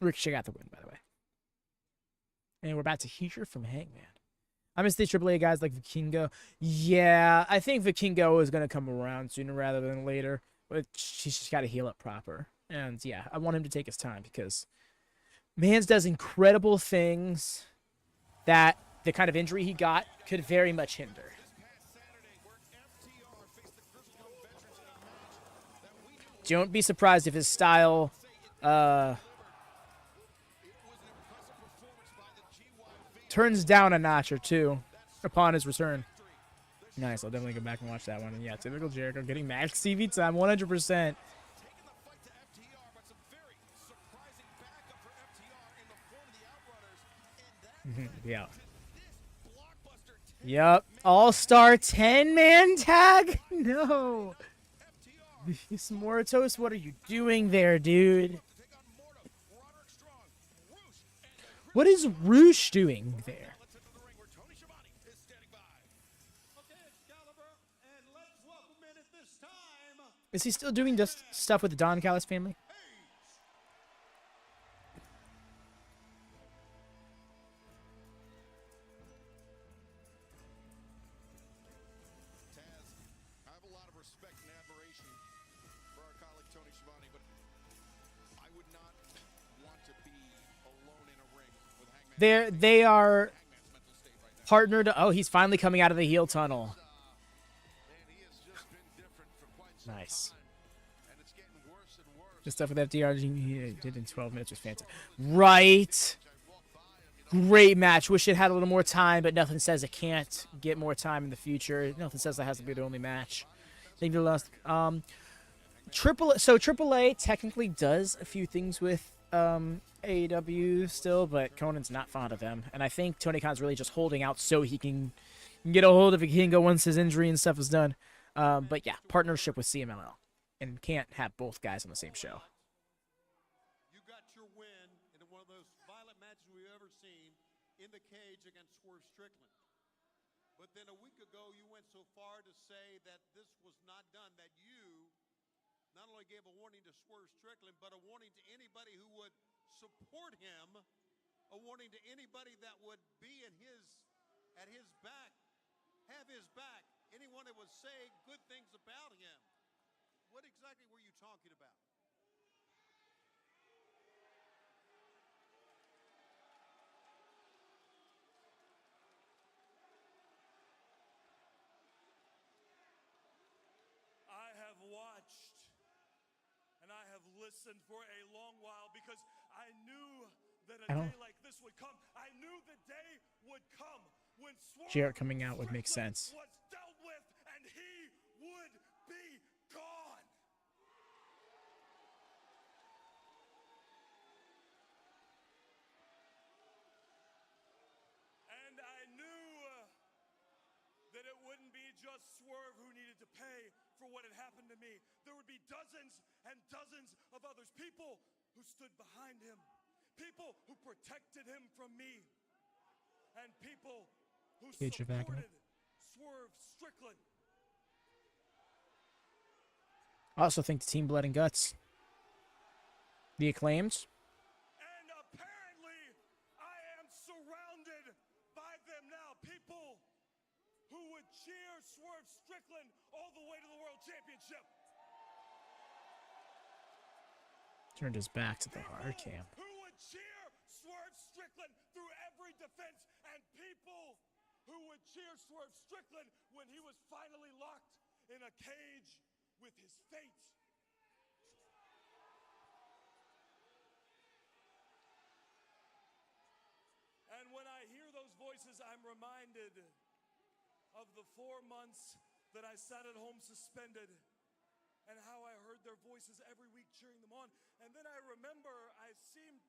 Ricochet got the win, by the way. And we're about to hear from Hangman. I miss the AAA guys like Vikingo. Yeah, I think Vikingo is going to come around sooner rather than later. But he's just got to heal up proper. And yeah, I want him to take his time because Mans does incredible things that the kind of injury he got could very much hinder. Don't be surprised if his style turns down a notch or two upon his return. Nice, I'll definitely go back and watch that one. And yeah, typical Jericho getting max TV time, 100%. Yeah. Yep. All-star 10-man tag? No. Mortos, what are you doing there, dude? What is Roosh doing there? Is he still doing just stuff with the Don Callis family? They are partnered. Oh, he's finally coming out of the heel tunnel. Nice. The stuff with FDR he did in 12 minutes was fantastic. Right. Great match. Wish it had a little more time, but nothing says it can't get more time in the future. Nothing says that has to be the only match. Thank you, lost. AAA technically does a few things with AEW still, but Conan's not fond of them. And I think Tony Khan's really just holding out so he can get a hold of Vikingo once his injury and stuff is done. But yeah, partnership with CMLL. And can't have both guys on the same show. You got your win in one of those violent matches we've ever seen in the cage against Swerve Strickland. But then a week ago, you went so far to say that this was not done, that you not only gave a warning to Swerve Strickland, but a warning to anybody who would support him, a warning to anybody that would be at his back, have his back, anyone that would say good things about him. What exactly were you talking about? I have watched and I have listened for a long while because I knew that a day like this would come. I knew the day would come when Jarrett coming out would make sense. was dealt with and he would be gone. And I knew that it wouldn't be just Swerve who needed to pay for what had happened to me. There would be dozens and dozens of others, people who stood behind him, people who protected him from me, and people who supported Swerve Strickland. I also think the Team Blood and Guts, the Acclaimed. And apparently, I am surrounded by them now. People who would cheer Swerve Strickland all the way to the World Championship. Turned his back to the hard cam. Who would cheer Swerve Strickland through every defense, and people who would cheer Swerve Strickland when he was finally locked in a cage with his fate. And when I hear those voices, I'm reminded of the 4 months that I sat at home suspended and how I heard their voices every week cheering them on. And then I remember I seemed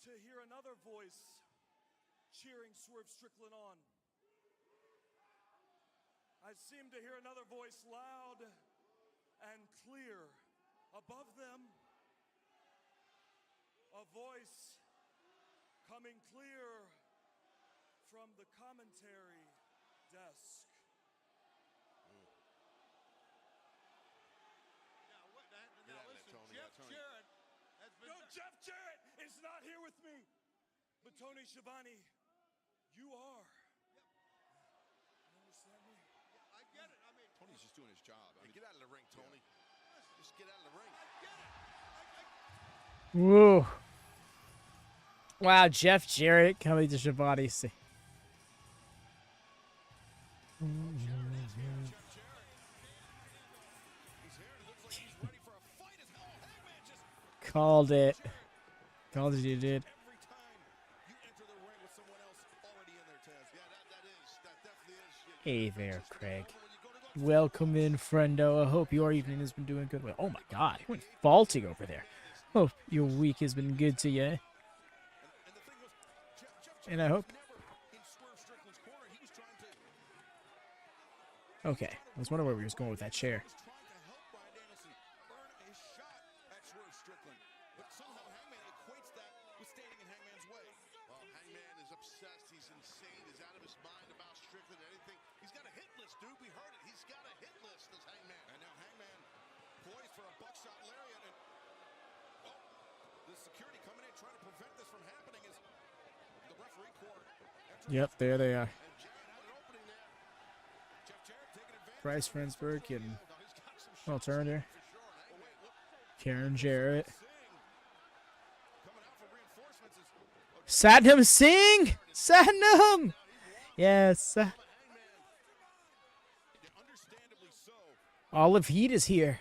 to hear another voice cheering Swerve Strickland on. I seemed to hear another voice loud and clear above them. A voice coming clear from the commentary desk. Now listen, Jeff Jarrett has been... No, Jeff Jarrett is not here with me. But Tony Schiavone, you are. You understand me? I get it. I mean, Tony's just doing his job. I mean, get out of the ring, Tony. Just get out of the ring. I get it. Whoa. Wow, Jeff Jarrett coming to Schiavone. Called it. Called it, you did. Hey there, Craig. Welcome in, friendo. I hope your evening has been doing good. Oh my god, he went vaulting over there. Hope your week has been good to you. And I hope... Okay, I was wondering where we was going with that chair. Yep, there they are. Bryce Friendsburg and Paul Turner. Karen Jarrett. Satnam Singh! Satnam! Yes. Olive Heat is here.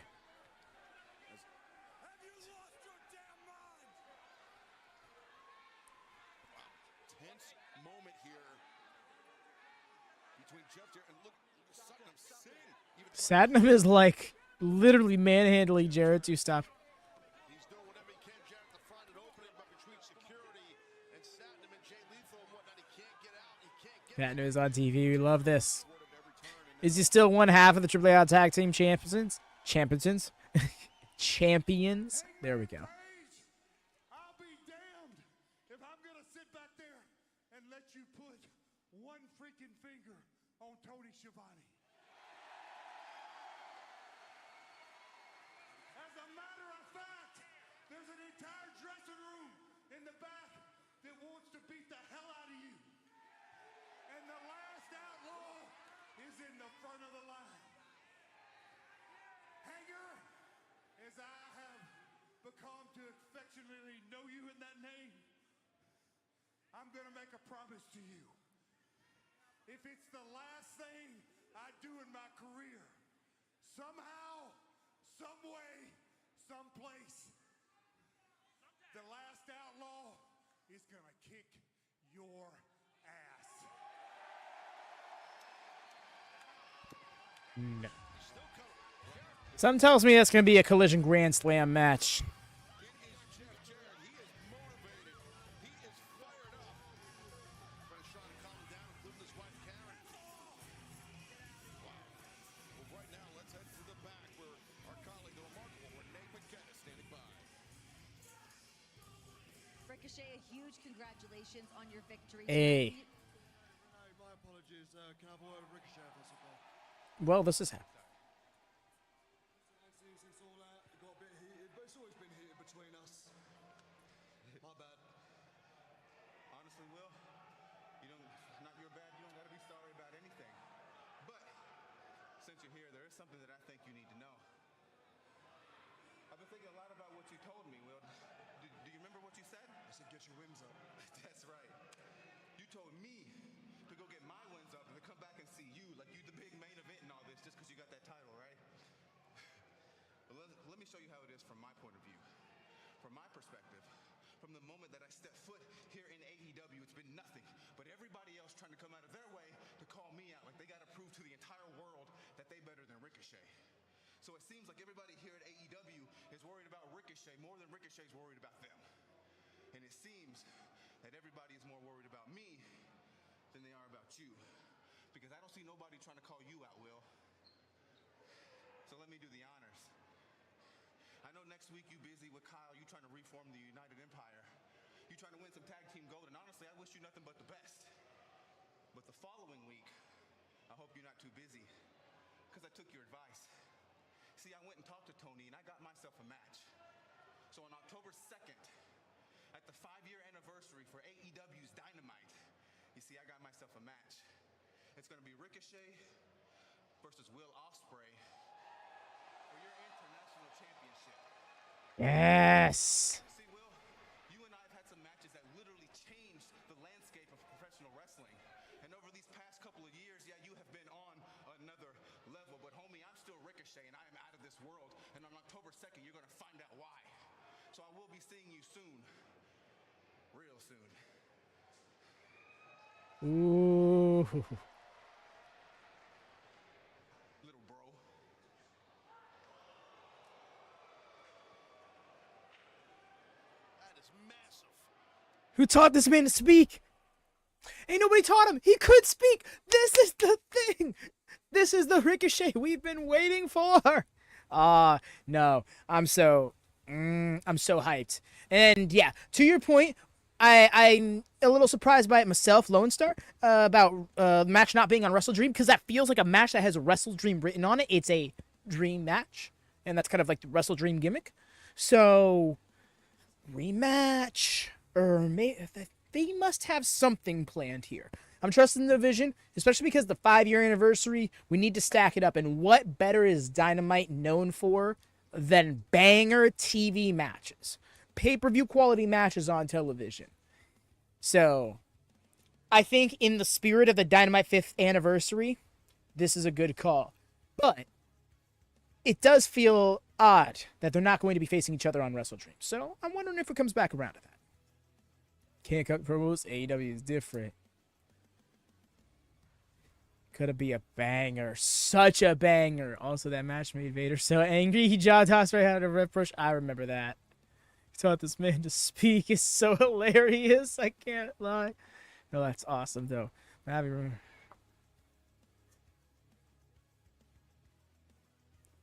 Satnam is like literally manhandling Jarrett to stop. Satnam is on TV. We love this. Is he still one half of the AAA Tag Team Champions? Champions? Champions? There we go. I'll be damned if I'm going to sit back there and let you put one freaking finger on Tony Schiavone. As a matter of fact, there's an entire dressing room in the back that wants to beat the hell out of you. And the last outlaw is in the front of the line. Hanger, as I have become to affectionately know you in that name, I'm going to make a promise to you. If it's the last thing I do in my career, somehow, some way, someplace, the last outlaw is going to kick your ass. No. Something tells me that's going to be a Collision Grand Slam match. Ricochet, a huge congratulations on your victory. Hey. My apologies. Can I have a word with Ricochet for a second? Well, this is happening. It's all out. It got a bit heated, but it's always been heated between us. My bad. Honestly, Will, not your bad. You don't got to be sorry about anything. But since you're here, there is something that I think you need to know. I've been thinking a lot about what you told me, Will. Do you remember what you said? I said get your wins up. That's right. You told me to go get my wins up and to come back and see you like you the big main event and all this just because you got that title, right? But let me show you how it is from my point of view. From my perspective, from the moment that I stepped foot here in AEW, it's been nothing but everybody else trying to come out of their way to call me out like they got to prove to the entire world that they better than Ricochet. So So it seems like everybody here at AEW is worried about Ricochet more than Ricochet's worried about them. And it seems that everybody is more worried about me than they are about you. Because I don't see nobody trying to call you out, Will. So let me do the honors. I know next week you busy with Kyle, you trying to reform the United Empire. You trying to win some tag team gold, and honestly, I wish you nothing but the best. But the following week, I hope you're not too busy, because I took your advice. See, I went and talked to Tony, and I got myself a match. So on October 2nd, at the 5-year anniversary for AEW's Dynamite, you see, I got myself a match. It's going to be Ricochet versus Will Ospreay for your international championship. Yes. See, Will, you and I have had some matches that literally changed the landscape of professional wrestling. And over these past couple of years, yeah, you have been on another level. But homie, I'm still Ricochet, and I am out of this world. And on October 2nd, you're going to find out why. So I will be seeing you soon. Real soon. Ooh. Little bro. That is massive. Who taught this man to speak? Ain't nobody taught him. He could speak. This is the thing. This is the Ricochet we've been waiting for. No. I'm so hyped. And yeah, to your point, I'm a little surprised by it myself, Lone Star, about the match not being on Wrestle Dream, because that feels like a match that has Wrestle Dream written on it. It's a dream match, and that's kind of like the Wrestle Dream gimmick. So, rematch, or they must have something planned here. I'm trusting the vision, especially because the 5-year anniversary, we need to stack it up. And what better is Dynamite known for than banger TV matches? Pay-per-view quality matches on television. So, I think in the spirit of the Dynamite 5th anniversary, this is a good call. But it does feel odd that they're not going to be facing each other on Wrestle Dream. So, I'm wondering if it comes back around to that. Can't cut promos. AEW is different. Could be a banger. Such a banger. Also, that match made Vader so angry. He jawed Ospreay out of a ref push. I remember that. He taught this man to speak. It's so hilarious. I can't lie. No, that's awesome, though.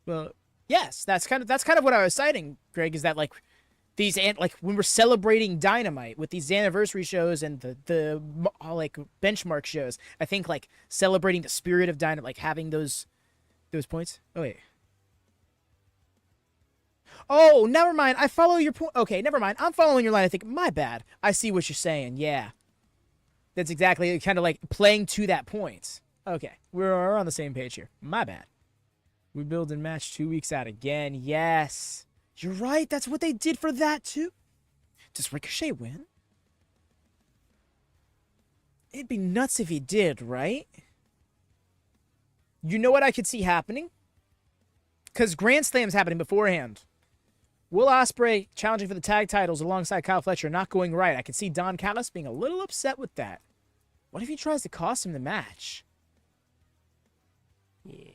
Well, yes, that's kind of what I was citing, Greg, is that like these when we're celebrating Dynamite with these anniversary shows and the like benchmark shows, I think like celebrating the spirit of Dynamite, like having those points. Oh wait. Oh, never mind. I follow your point. Okay, never mind. I'm following your line. I think, my bad. I see what you're saying. Yeah. That's exactly kind of like playing to that point. Okay, we're on the same page here. My bad. We build and match 2 weeks out again. Yes. You're right. That's what they did for that, too. Does Ricochet win? It'd be nuts if he did, right? You know what I could see happening? Because Grand Slam's happening beforehand. Will Ospreay challenging for the tag titles alongside Kyle Fletcher not going right. I can see Don Callis being a little upset with that. What if he tries to cost him the match? Yeah.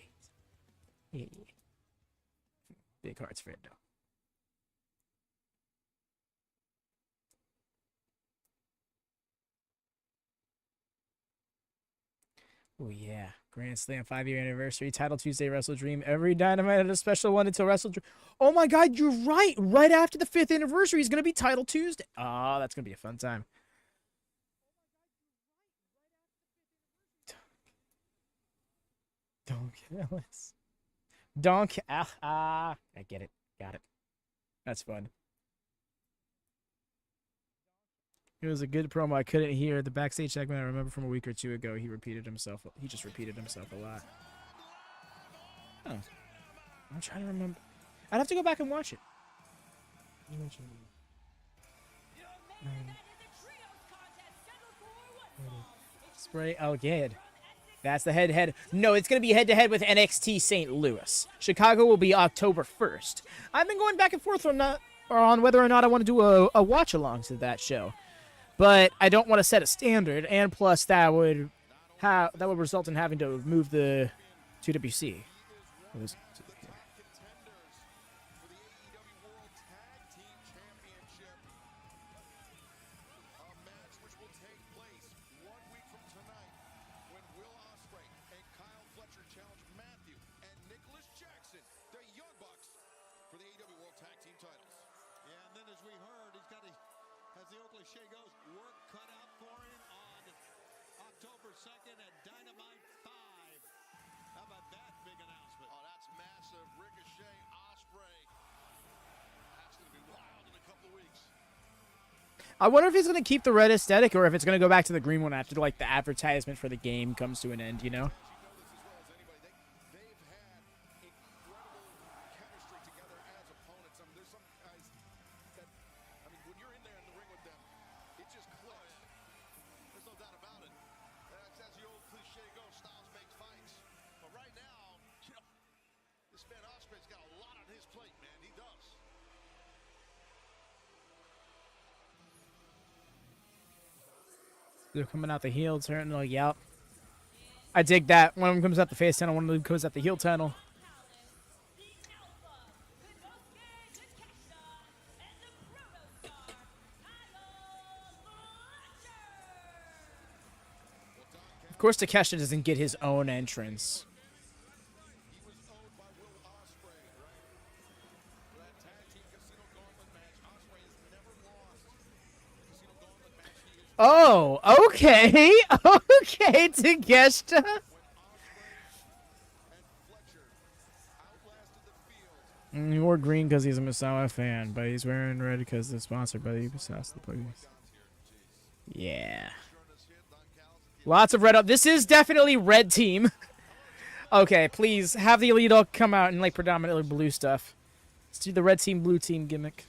Big hearts for it, though. Oh, yeah. Grand Slam 5-year anniversary. Title Tuesday, Wrestle Dream. Every Dynamite had a special one until Wrestle Dream. Oh, my God, you're right. Right after the 5th anniversary is going to be Title Tuesday. Oh, that's going to be a fun time. Don't kill us. I get it. Got it. That's fun. It was a good promo. I couldn't hear the backstage segment. I remember from a week or two ago. He just repeated himself a lot. Oh. I'm trying to remember. I'd have to go back and watch it. Spray. Oh, good. That's the head-to-head. No, it's going to be head-to-head with NXT St. Louis. Chicago will be October 1st. I've been going back and forth on whether or not I want to do a watch-along to that show. But I don't want to set a standard, and plus that would result in having to move the 2WC. we heard, he's got, as the old cliche goes, work cut out for him on October 2nd at Dynamite 5. How about that big announcement? Oh, that's massive. Ricochet, Ospreay. That's going to be wild in a couple of weeks. I wonder if he's going to keep the red aesthetic or if it's going to go back to the green one after like the advertisement for the game comes to an end, you know? They're coming out the heel turn. Like, yep. I dig that. One of them comes out the face tunnel. One of them goes out the heel tunnel. Of course, Takeshita doesn't get his own entrance. Oh, okay. Okay, Takeshita. He wore green because he's a Misawa fan, but he's wearing red because it's sponsored by the Ubisoft. Yeah. Lots of red up. This is definitely red team. Okay, please have the Elite all come out in like predominantly blue stuff. Let's do the red team, blue team gimmick.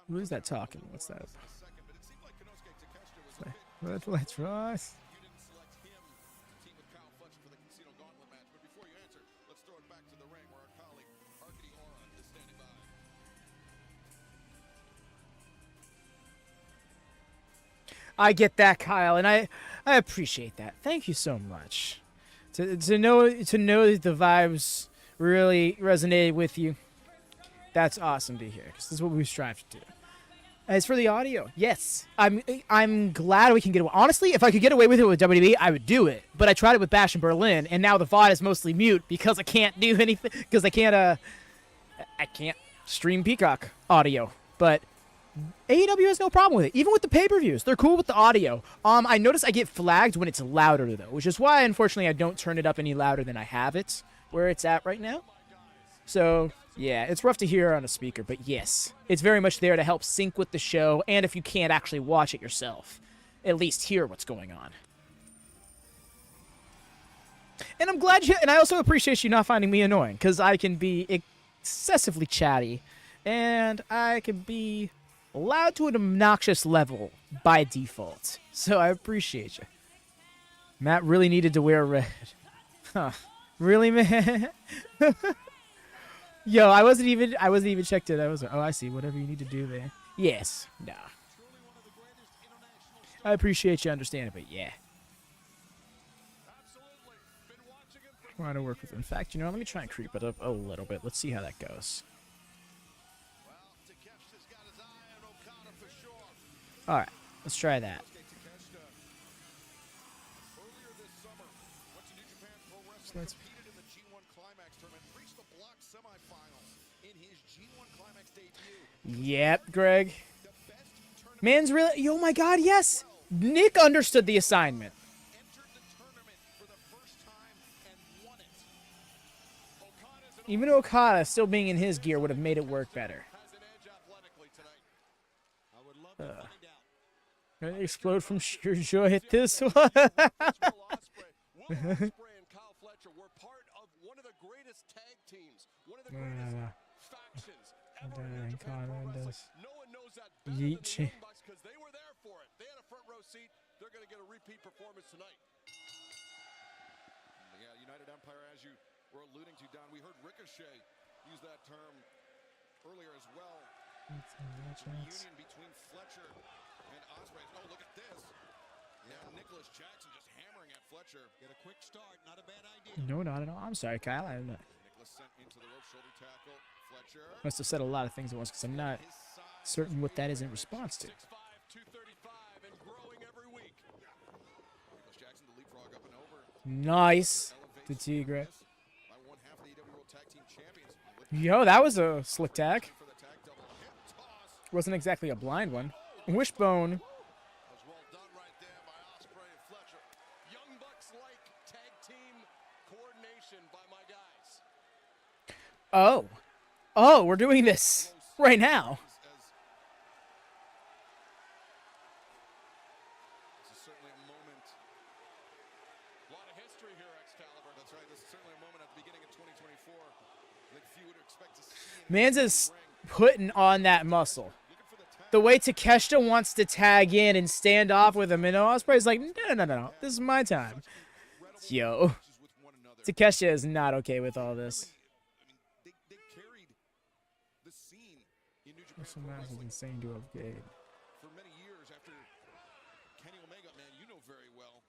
Who is that talking? What's that? Let's rise. I get that, Kyle, and I appreciate that. Thank you so much. To know that the vibes really resonated with you. That's awesome to hear, because this is what we strive to do. As for the audio, yes, I'm glad we can get away. Honestly, if I could get away with it with WWE, I would do it. But I tried it with Bash in Berlin, and now the VOD is mostly mute because I can't do anything. Because I can't stream Peacock audio. But AEW has no problem with it, even with the pay-per-views. They're cool with the audio. I notice I get flagged when it's louder though, which is why unfortunately I don't turn it up any louder than I have it where it's at right now. So yeah, it's rough to hear on a speaker, but yes, it's very much there to help sync with the show, and if you can't actually watch it yourself, at least hear what's going on. And I'm glad you, and I also appreciate you not finding me annoying, because I can be excessively chatty, and I can be loud to an obnoxious level by default. So I appreciate you. Matt really needed to wear red. Huh. Really, man? Yo, I wasn't even checked in. Oh, I see. Whatever you need to do there. Yes. Nah. I appreciate you understanding, but yeah. Trying to work with it. In fact, you know, let me try and creep it up a little bit. Let's see how that goes. All right, let's try that. So let's. Yep, Greg. Man's really. Oh my God, yes. Nick understood the assignment. Even Okada still being in his gear would have made it work better. Gonna explode from sheer joy at this one. Ospreay and Kyle Fletcher were part of one of the greatest tag teams, one of the greatest factions ever in New Japan Pro Wrestling. No one knows that better than the Young Bucks because they were there for it. They had a front row seat. They're going to get a repeat performance tonight. Yeah, United Empire, as you were alluding to, Don, we heard Ricochet use that term earlier as well. Reunion between Fletcher and Ospreay. Oh, look at this. Yeah, Nicholas Jackson just hammering at Fletcher. Get a quick start, not a bad idea. No, not at all. I'm sorry, Kyle. I'm not. Nicholas sent into the rope, shoulder tackle. Fletcher. Must have said a lot of things at once because I'm not certain what that is in response to. 6'5", 235, and growing every week. Nicholas Jackson to leapfrog up and over. Nice. To Tigre. By one half of the AEW World Tag Team Champions. Yo, that was a slick tag. Wasn't exactly a blind one. Wishbone. Was well done right there by Ospreay and Fletcher. Young Bucks like tag team coordination by my guys. Oh. Oh, we're doing this right now. This is certainly a moment. A lot of history here, Excalibur. That's right. This is certainly a moment at the beginning of 2024. I think few would expect to see. Man's is putting on that muscle. The way Takeshita wants to tag in and stand off with him, and Ospreay's like, no. This is my time. Yo. Takeshita is not okay with all this. They carried the scene in New Japan This match is insane to have gained. for many years after Kenny Omega, man, you know very well,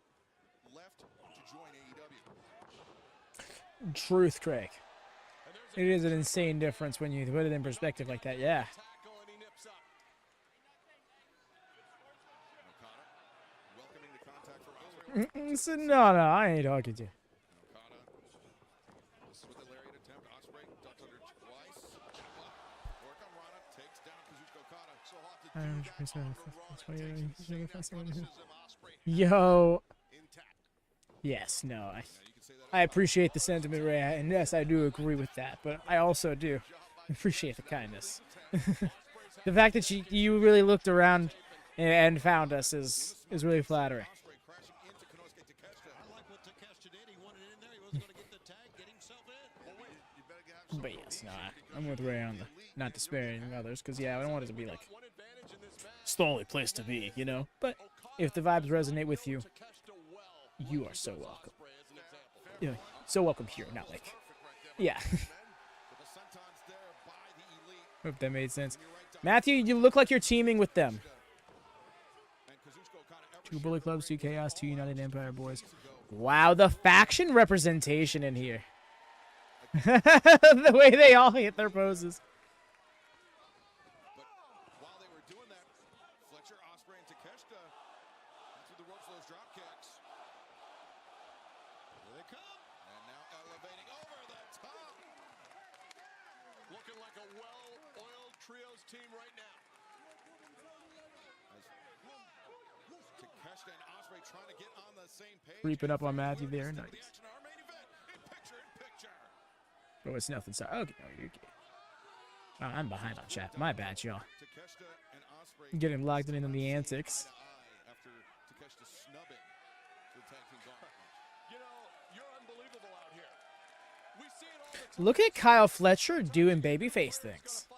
left to join AEW. Truth, Craig. It is an insane difference when you put it in perspective like that, yeah. Welcoming the contact from Ospreay. So, no, I ain't talking to you. Okada. This is with the lariat attempt. Ospreay ducks under twice. Work on Rana. Takes down Kazuchika Okada. So hot to do that. Yo. Yes, no. I appreciate the sentiment, Ray, and yes, I do agree with that, but I also do appreciate the kindness. The fact that you really looked around and found us is really flattering. But yes, no, I'm with Ray on the not disparaging others, because yeah, I don't want it to be like it's the only place to be, you know. But if the vibes resonate with you, you are so welcome. Yeah, so welcome here, not like, yeah. Hope that made sense. Matthew, you look like you're teaming with them. 2 Bullet Clubs, 2 Chaos, 2 United Empire Boys. Wow, the faction representation in here. The way they all hit their poses. But while they were doing that, Fletcher, Ospreay, and Takeshita into the ropes, those drop kicks. Here they come. And now elevating over the top. Looking like a well-oiled trios team right now. Takeshita and Ospreay trying to get on the same page. Creeping up on Matthew there. Nice. Oh, it's nothing. Sorry. Okay, no, you're good. Oh, I'm behind on chat. My bad, y'all. Getting locked in on the antics. After Takeshita snubbing the tag team gauntlet. You know, you're unbelievable out here. We see it all the time. Look at Kyle Fletcher doing babyface things.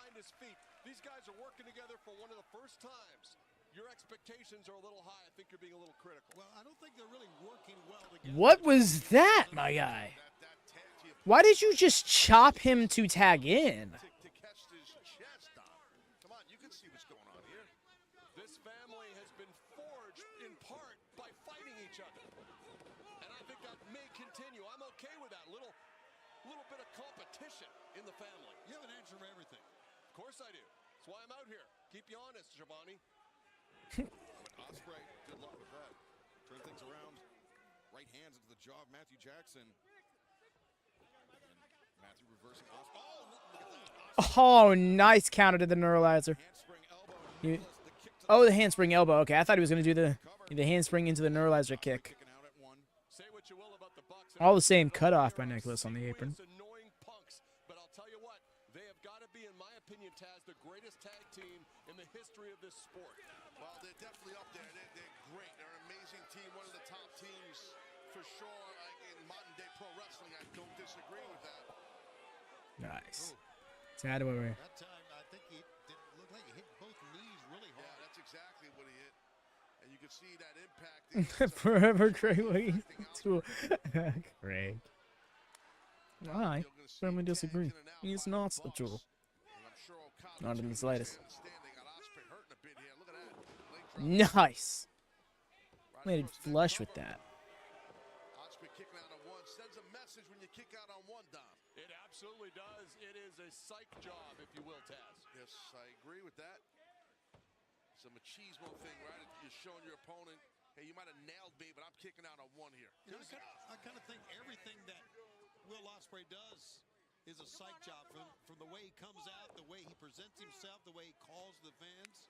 These guys are working together for one of the first times. Your expectations are a little high. I think you're being a little critical. Well, I don't think they're really working well together. What was that, my guy? Why did you just chop him to tag in? Takeshita's chest on. Come on, you can see what's going on here. This family has been forged in part by fighting each other. And I think that may continue. I'm okay with that. Little bit of competition in the family. You have an answer for everything. Of course I do. That's why I'm out here. Keep you honest, Giovanni. Ospreay, good luck with that. Turn things around. Right hands into the jaw of Matthew Jackson. Matthew reversing Ospreay. Oh, look at that. Oh, nice counter to the neuralizer. Oh, the handspring elbow. Okay, I thought he was going to do the handspring into the neuralizer kick. All the same cutoff by Nicholas on the apron. But I'll tell you what, they have got to be, in my opinion, Taz, the greatest tag team in the history of this sport. Well, they're definitely up there. They're great. They're an amazing team. One of the top teams for sure in modern day pro wrestling. I don't disagree with that. Nice. Sad away. That time, I think it looked like he hit both knees really hard. Yeah, that's exactly what he hit. And you can see that impact. Forever Craig looking cool. Craig. I firmly disagree. He's not a tool. Not in the slightest. Nice. Made it flush with that. Ospreay kicking out on one sends a message when you kick out on one, Dom. It absolutely does. It is a psych job, if you will, Taz. Yes, I agree with that. It's a machismo thing, right? You're showing your opponent, hey, you might have nailed me, but I'm kicking out on one here. You know, I kind of think everything that Will Ospreay does is a psych job from the way he comes out, the way he presents himself, the way he calls the fans.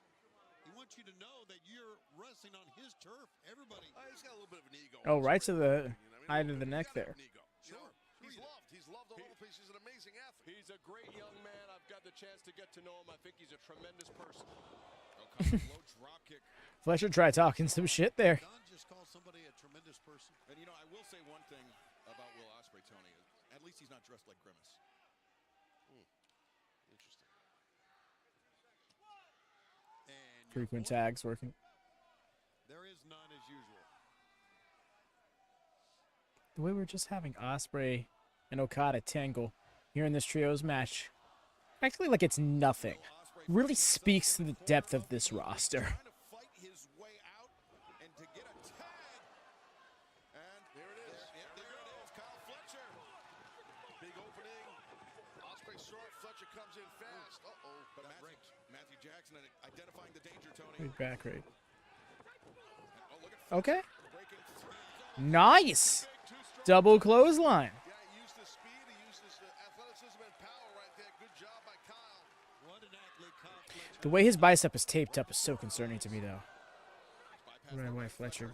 He wants you to know that you're wrestling on his turf. Everybody. He's got a little bit of an ego. Oh, right to the eye of the neck there. Sure. He's loved. He's loved all over the place. He's an amazing athlete. He's a great young man. I've got the chance to get to know him. I think he's a tremendous person. Low drop kick. Fletcher tried talking some shit there. Don just called somebody a tremendous person. And you know, I will say one thing about Will Ospreay, Tony. At least he's not dressed like Grimace. Interesting. And Frequent tags working. there is none as usual. The way we're just having Ospreay and Okada tangle here in this trios match, actually like it's nothing, really speaks to the depth of this roster. Trying to fight his way out and to get a tag. And there it is. There it is. Kyle Fletcher. Big opening. Ospreay short. Fletcher comes in fast. Uh-oh. But Matthew Jackson identifying the danger, Tony. Big back rate. Oh, look at Okay. breaking through. Nice. Double clothesline. Yeah, he used his speed. He used his athleticism and power right there. Good job by Kyle. What an athlete Kyle Fletcher. The way his bicep is taped up is so concerning to me, though. Right away, Fletcher.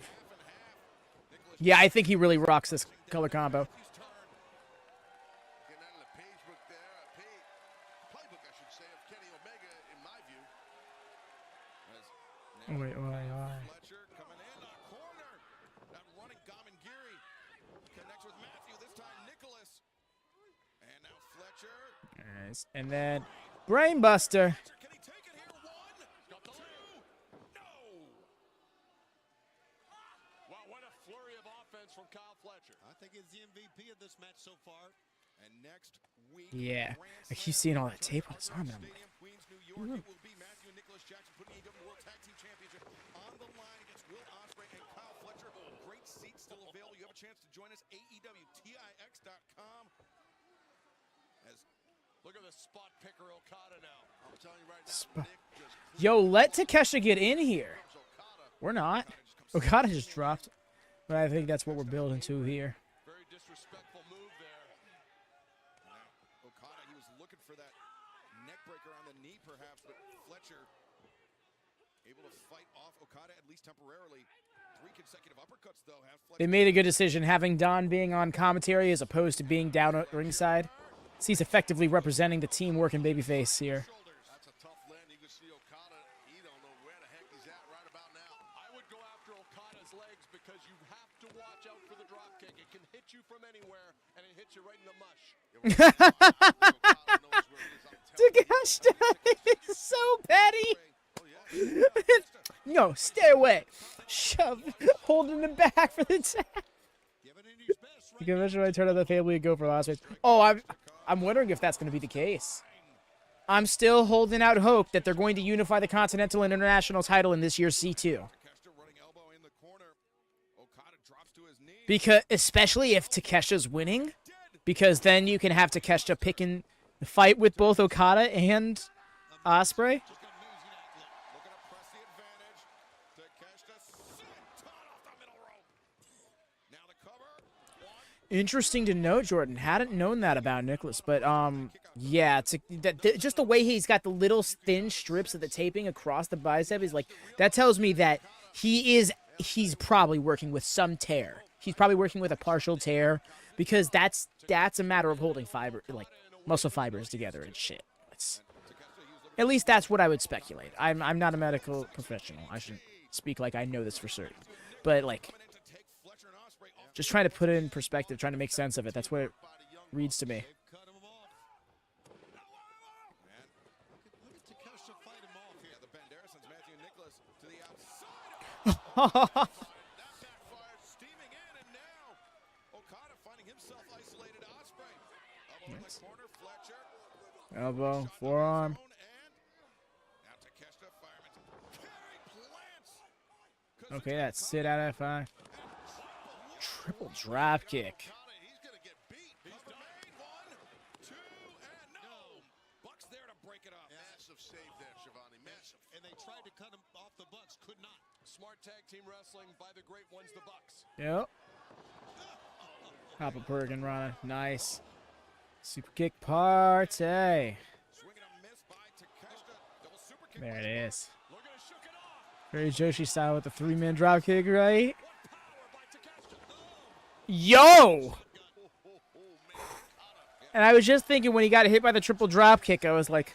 Yeah, I think he really rocks this color combo. Getting out of the page book there. Playbook, I should say, of Kenny Omega, in my view. Oh, wait. Fletcher coming in a corner. That running Gamengiri connects with Matthew. This time Nicholas. And now Fletcher. Nice. And then Brainbuster. Can he take it here? One, two, no. Wow, what a flurry of offense from Kyle Fletcher. I think he's the MVP of this match so far. And next week, Yeah. I keep seeing all that tape on his arm, and I'm like, Stadium, Queens, New York. It will be Matthew and Nicholas Jackson putting AEW World Tag Team Championship on the line against Will Ospreay and Kyle Fletcher. Great seats still available. You have a chance to join us. AEWTIX.com. Look at the spot picker Okada now. I'm telling you right now, Nick just Yo, let Takeshita get in here. We're not. Okada just dropped. But I think that's what we're building to here. Very disrespectful move there. Okada, he was looking for that neck breaker on the knee perhaps, but Fletcher able to fight off Okada at least temporarily. 3 consecutive uppercuts though have Fletcher. They made a good decision having Don being on commentary as opposed to being down at ringside. So he's effectively representing the team working babyface here. That's a tough land. You can see Okada, he don't know where the heck he's at right about now. I would go after Okada's legs because you have to watch out for the drop kick. It can hit you from anywhere, and it hits you right in the mush. Takeshita is so petty. No, stay away. Shove, holding him back for the tag. You can eventually turn on the family and go for last race. Oh, I'm wondering if that's going to be the case. I'm still holding out hope that they're going to unify the Continental and International title in this year's C2. Because, especially if Takesha's winning, because then you can have Takeshita picking the fight with both Okada and Ospreay. Interesting to note, Jordan. Hadn't known that about Nicholas, but yeah, just the way he's got the little thin strips of the taping across the bicep is like that tells me that he's probably working with some tear. He's probably working with a partial tear because that's a matter of holding muscle fibers together and shit. At least that's what I would speculate. I'm not a medical professional. I shouldn't speak like I know this for certain, but like. Just trying to put it in perspective, trying to make sense of it. That's what it reads to me. Nice. Elbow, forearm. Okay, that's sit out F5. Triple drop kick. Bucks there to break it up. Massive save there, Shivani. Massive. And they tried to cut him off the Bucks, could not. Smart tag team wrestling by the great ones, the Bucks. Yep. Papa Perkin Rana. Nice. Super kick party. There it is. Very Joshi style with the 3-man drop kick, right? Yo! And I was just thinking when he got hit by the triple drop kick, I was like,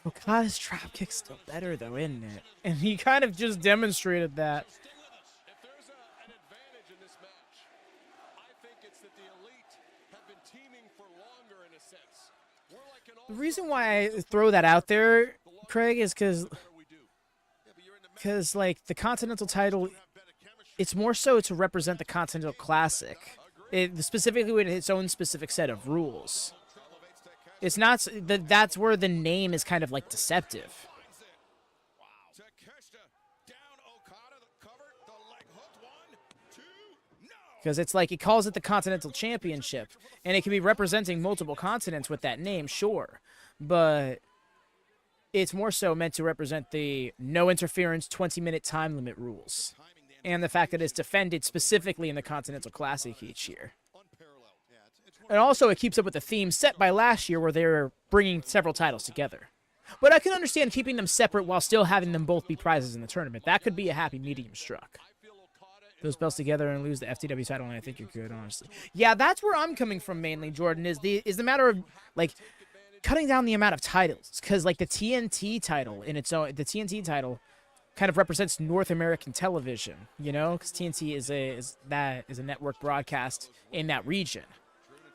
Okada's drop kick's still better though, isn't it? And he kind of just demonstrated that. The reason why I throw that out there, Craig, is because like the Continental title, it's more so to represent the Continental Classic. Specifically with its own specific set of rules. It's not that's where the name is kind of like deceptive. Because it's like it calls it the Continental Championship, and it can be representing multiple continents with that name, sure, but it's more so meant to represent the no interference 20-minute time limit rules. And the fact that it's defended specifically in the Continental Classic each year. And also, it keeps up with the theme set by last year where they were bringing several titles together. But I can understand keeping them separate while still having them both be prizes in the tournament. That could be a happy medium struck. Those belts together and lose the FTW title, and I think you're good, honestly. Yeah, that's where I'm coming from mainly, Jordan, is the matter of, like, cutting down the amount of titles. Because, like, the TNT title in its own, the TNT title kind of represents North American television, you know, because TNT is a network broadcast in that region,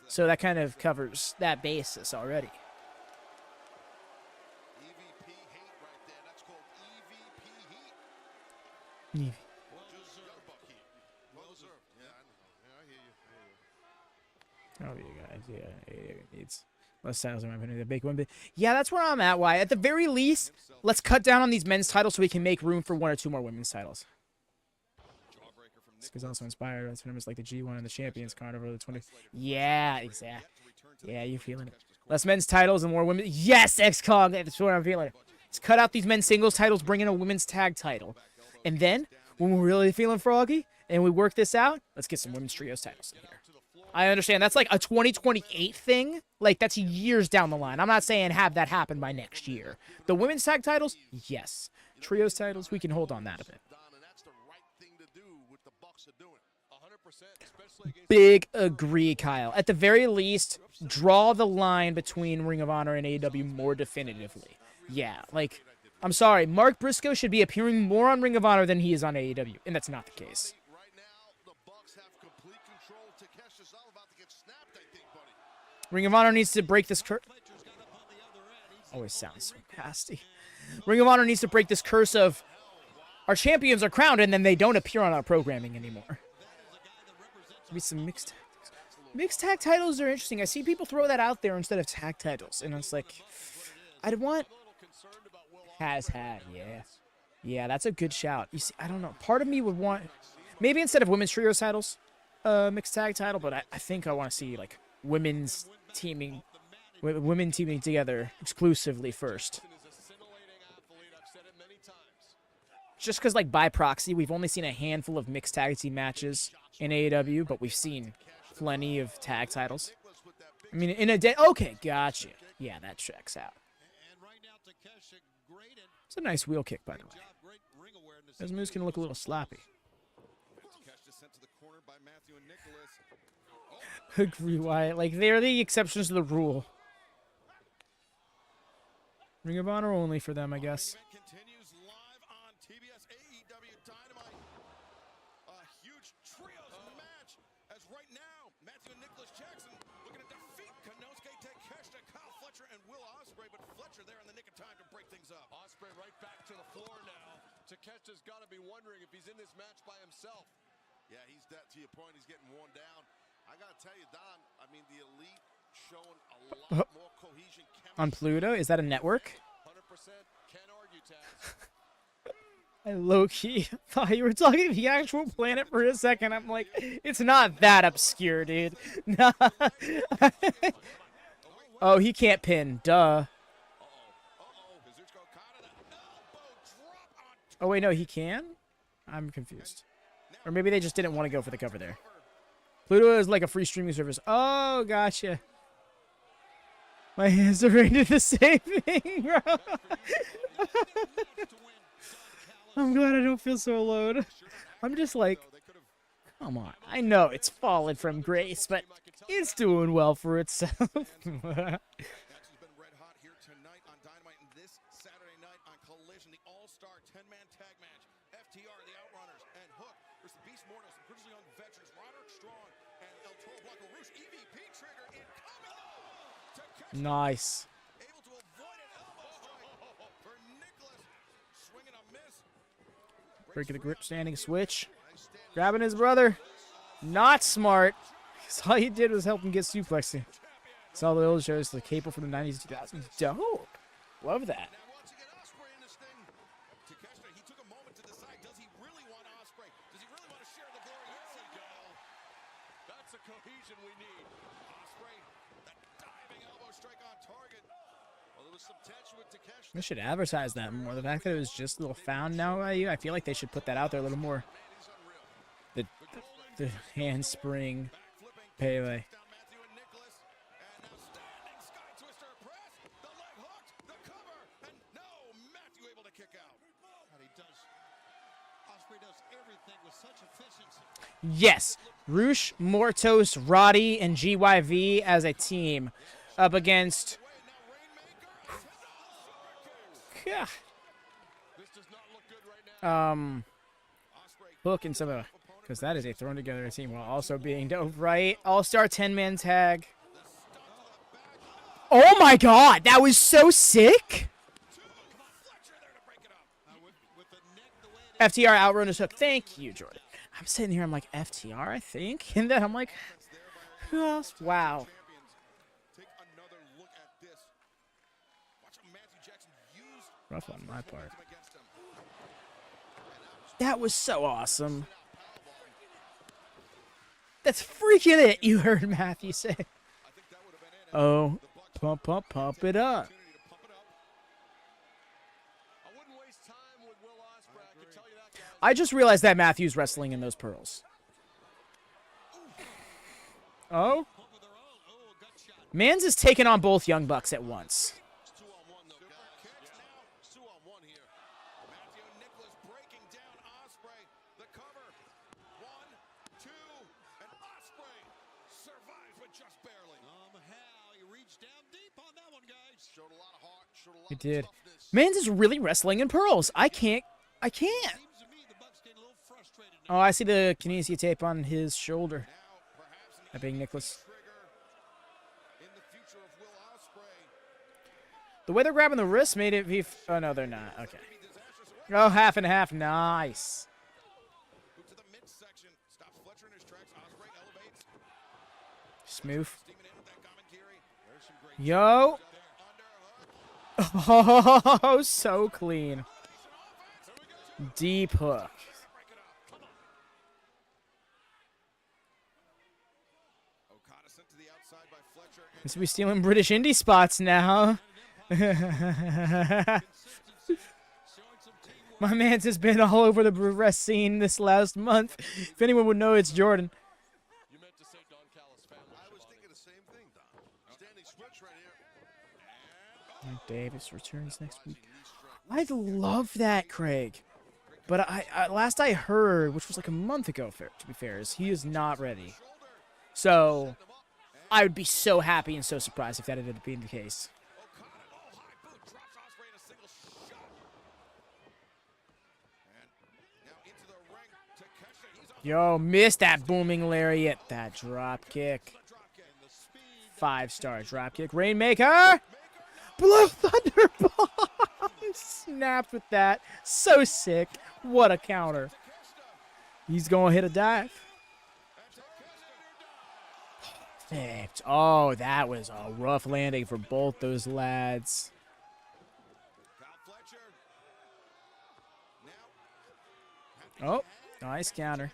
so that kind of covers that basis already. EVP heat right there. That's called EVP heat. Well deserved. Yeah, I know. Yeah, I hear you. Oh, you guys, yeah, it needs less titles in my opinion. The big one, but yeah, that's where I'm at. Why? At the very least, let's cut down on these men's titles so we can make room for 1 or 2 more women's titles. This is also inspired by tournaments like the G1 and the Champions Card over the 20. Yeah, exactly. Yeah, you're feeling it. Less men's titles and more women. Yes, X-Cog. That's what I'm feeling. Let's cut out these men's singles titles, bring in a women's tag title, and then when we're really feeling froggy and we work this out, let's get some women's trios titles in here. I understand that's like a 2028 thing. Like, that's years down the line. I'm not saying have that happen by next year. The women's tag titles, yes. Trios titles, we can hold on that a bit. Big agree, Kyle. At the very least, draw the line between Ring of Honor and AEW more definitively. Yeah, like, I'm sorry. Mark Briscoe should be appearing more on Ring of Honor than he is on AEW, and that's not the case. Ring of Honor needs to break this curse. Always sounds so nasty. Ring of Honor needs to break this curse of our champions are crowned and then they don't appear on our programming anymore. Maybe some mixed tag titles are interesting. I see people throw that out there instead of tag titles, and it's like, I'd want has had, yeah. Yeah, that's a good shout. You see, I don't know. Part of me would want maybe instead of women's trios titles, mixed tag title, but I think I want to see like women teaming together exclusively first. Just because, like, by proxy, we've only seen a handful of mixed tag team matches in AEW, but we've seen plenty of tag titles. I mean, in a day. Okay, gotcha. Yeah, that checks out. It's a nice wheel kick, by the way. Those moves can look a little sloppy. Agree, Wyatt. Like, they're the exceptions to the rule. Ring of Honor only for them, I guess. Continues live on TBS AEW Dynamite. A huge trios match as right now Matthew and Nicholas Jackson looking to defeat Konosuke, Takeshita, Kyle Fletcher, and Will Ospreay, but Fletcher there in the nick of time to break things up. Ospreay right back to the floor now. Takeshita's got to be wondering if he's in this match by himself. Yeah, he's that to your point. He's getting worn down. I gotta tell you, Don. I mean, the Elite showing a lot more cohesion. On Pluto, is that a network? 100% can't argue, Taz. I low-key thought you were talking the actual planet for a second. I'm like, it's not that obscure, dude. Nah. Oh, he can't pin. Duh. Oh, wait, no, he can? I'm confused. Or maybe they just didn't want to go for the cover there. Pluto is like a free streaming service. Oh, gotcha. My hands are ready to do the same thing, bro. I'm glad I don't feel so alone. I'm just like, come on. I know it's fallen from grace, but it's doing well for itself. Match has been red hot here tonight on Dynamite and this Saturday night on Collision, the All-Star 10-man tag match. FTR, the Outrunners, and Hook versus the Beast Mortos, the Grizzly Young Veterans, Roderick Strong, and El Toro Blanco Rouge. EVP trigger incoming. Nice. Able to avoid an elbow strike for Nicholas. Swinging a miss. Breaking the grip, standing switch. Grabbing his brother. Not smart. 'Cause all he did was help him get suplexed. Saw the old shows, the cable from the 90s and 2000s. Dope. Love that. Now once again, Ospreay in this thing. Takeshita, he took a moment to decide, does he really want Ospreay? Does he really want to share the glory? Yes, he does. That's the cohesion we need. Ospreay, that diving elbow strike on target. Well, there was some tension with Takeshita. They should advertise that more. The fact that it was just a little found now by you, I feel like they should put that out there a little more. The handspring Pele. Matthew and Nicholas. And now standing sky twister press. The leg hooked. The cover. And no, Matthew able to kick out. And he does. Ospreay does everything with such efficiency. Yes. Roosh, Mortos, Roddy, and GYV as a team up against... Yeah. Hook and some of... Because that is a thrown together team while also being dope, right? All-Star 10-man tag. Oh my god, that was so sick! FTR Outrunners Hook. Thank you, Jordan. I'm sitting here, I'm like, FTR, I think? And then I'm like, who else? Wow. Take another look at this. Watch how Matthew Jackson used Rough on my part. him against him. That was so awesome. That's freaking it, you heard Matthew say. Oh, pump it up. I just realized that Matthew's wrestling in those pearls. Oh? Mans is taking on both Young Bucks at once. He did. Mans is really wrestling in pearls. I can't. Oh, I see the kinesia tape on his shoulder. That being Nicholas. The way they're grabbing the wrist made it be... Oh, no, they're not. Okay. Oh, half and half. Nice. Smooth. Yo. Oh, so clean. Deep hook. Guess we stealing British indie spots now. My man's has been all over the rest scene this last month. If anyone would know, it's Jordan. You meant to say Don Callis' family. I was thinking the same thing, Don. Standing switch right here. Davis returns next week. I'd love that, Craig. But I last I heard, which was like a month ago, to be fair, is he is not ready. So I would be so happy and so surprised if that ended up being the case. Yo, missed that booming lariat. That drop kick. 5-star drop kick. Rainmaker. Blue Thunder Bomb. Snapped with that. So sick. What a counter. He's going to hit a dive. Perfect. Oh, that was a rough landing for both those lads. Oh, nice counter.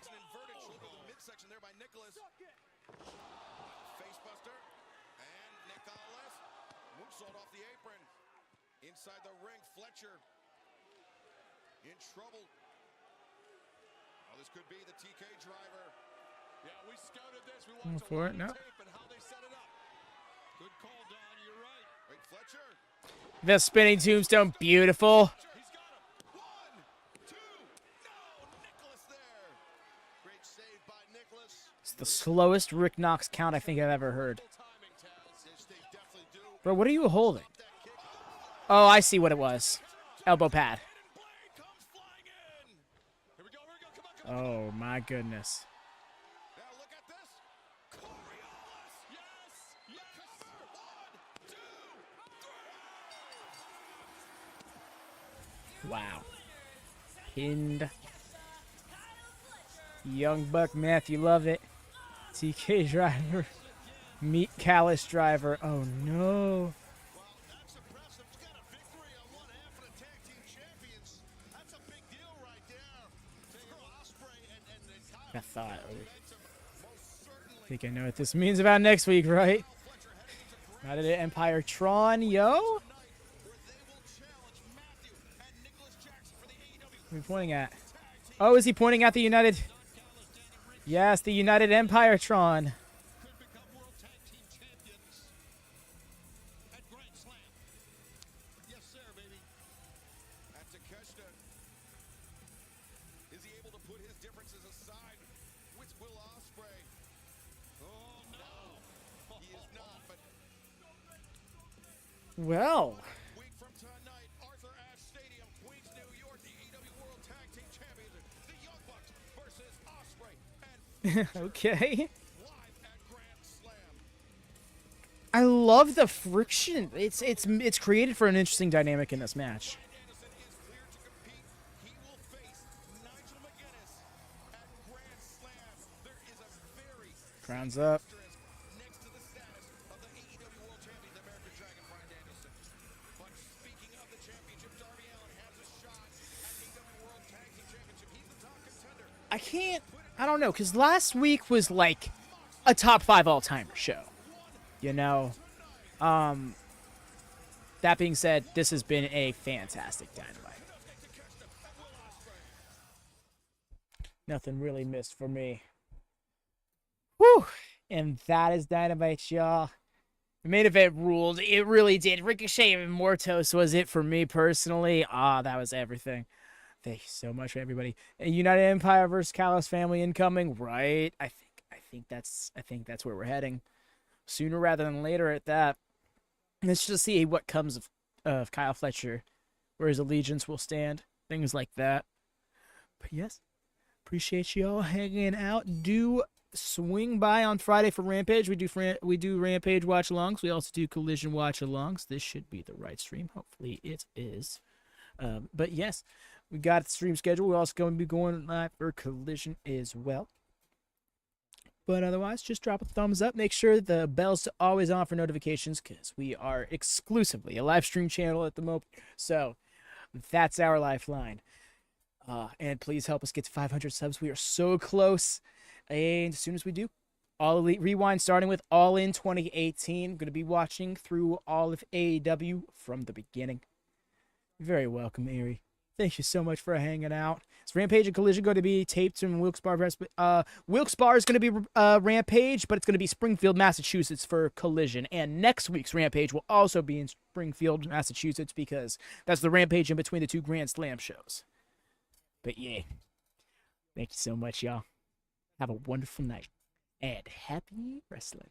Inside the ring, Fletcher in trouble. Oh, this could be the TK driver. Yeah, we scouted this. We watched for it, no. tape and how they set it up. Good call, Don. You're right. The spinning tombstone, beautiful. It's the slowest Rick Knox count I think I've ever heard. Bro, what are you holding? Oh, I see what it was. Elbow pad. Oh, my goodness. Wow. Pinned. Young Buck Matthew, love it. TK driver. Meat Callus driver. Oh, no. I thought. I think I know what this means about next week, right? Not at Empire Tron, yo. What are we pointing at? Oh, is he pointing at the United? Yes, the United Empire Tron. Yes, sir, baby. At Takeshita. Is he able to put his differences aside with Will Ospreay? Oh, no. He is not, but... Well. Week from tonight, Arthur Ashe Stadium, Queens, New York, the AEW World Tag Team Champions, the Young Bucks versus Ospreay and Okay. I love the friction. It's created for an interesting dynamic in this match. Crown's up. I don't know, because last week was like a top 5 all-timer show. You know? That being said, this has been a fantastic Dynamite. Nothing really missed for me. Whew! And that is Dynamite, y'all. The main event ruled. It really did. Ricochet and Mortos was it for me personally. That was everything. Thank you so much, everybody. United Empire versus Callis family incoming, right? I think that's where we're heading. Sooner rather than later at that. Let's just see what comes of Kyle Fletcher, where his allegiance will stand, things like that. But yes, appreciate y'all hanging out. Do swing by on Friday for Rampage. We do Rampage watch-alongs. We also do Collision watch-alongs. This should be the right stream. Hopefully it is. But yes, we got the stream schedule. We're also going to be going live for Collision as well. But otherwise, just drop a thumbs up. Make sure the bell's always on for notifications because we are exclusively a live stream channel at the moment. So that's our lifeline. And please help us get to 500 subs. We are so close. And as soon as we do, All Elite Rewind, starting with All In 2018. I'm going to be watching through all of AEW from the beginning. You're very welcome, Ari. Thank you so much for hanging out. Is Rampage and Collision going to be taped in Wilkes-Barre? Wilkes-Barre is going to be Rampage, but it's going to be Springfield, Massachusetts for Collision. And next week's Rampage will also be in Springfield, Massachusetts, because that's the Rampage in between the 2 Grand Slam shows. But yeah, thank you so much, y'all. Have a wonderful night, and happy wrestling.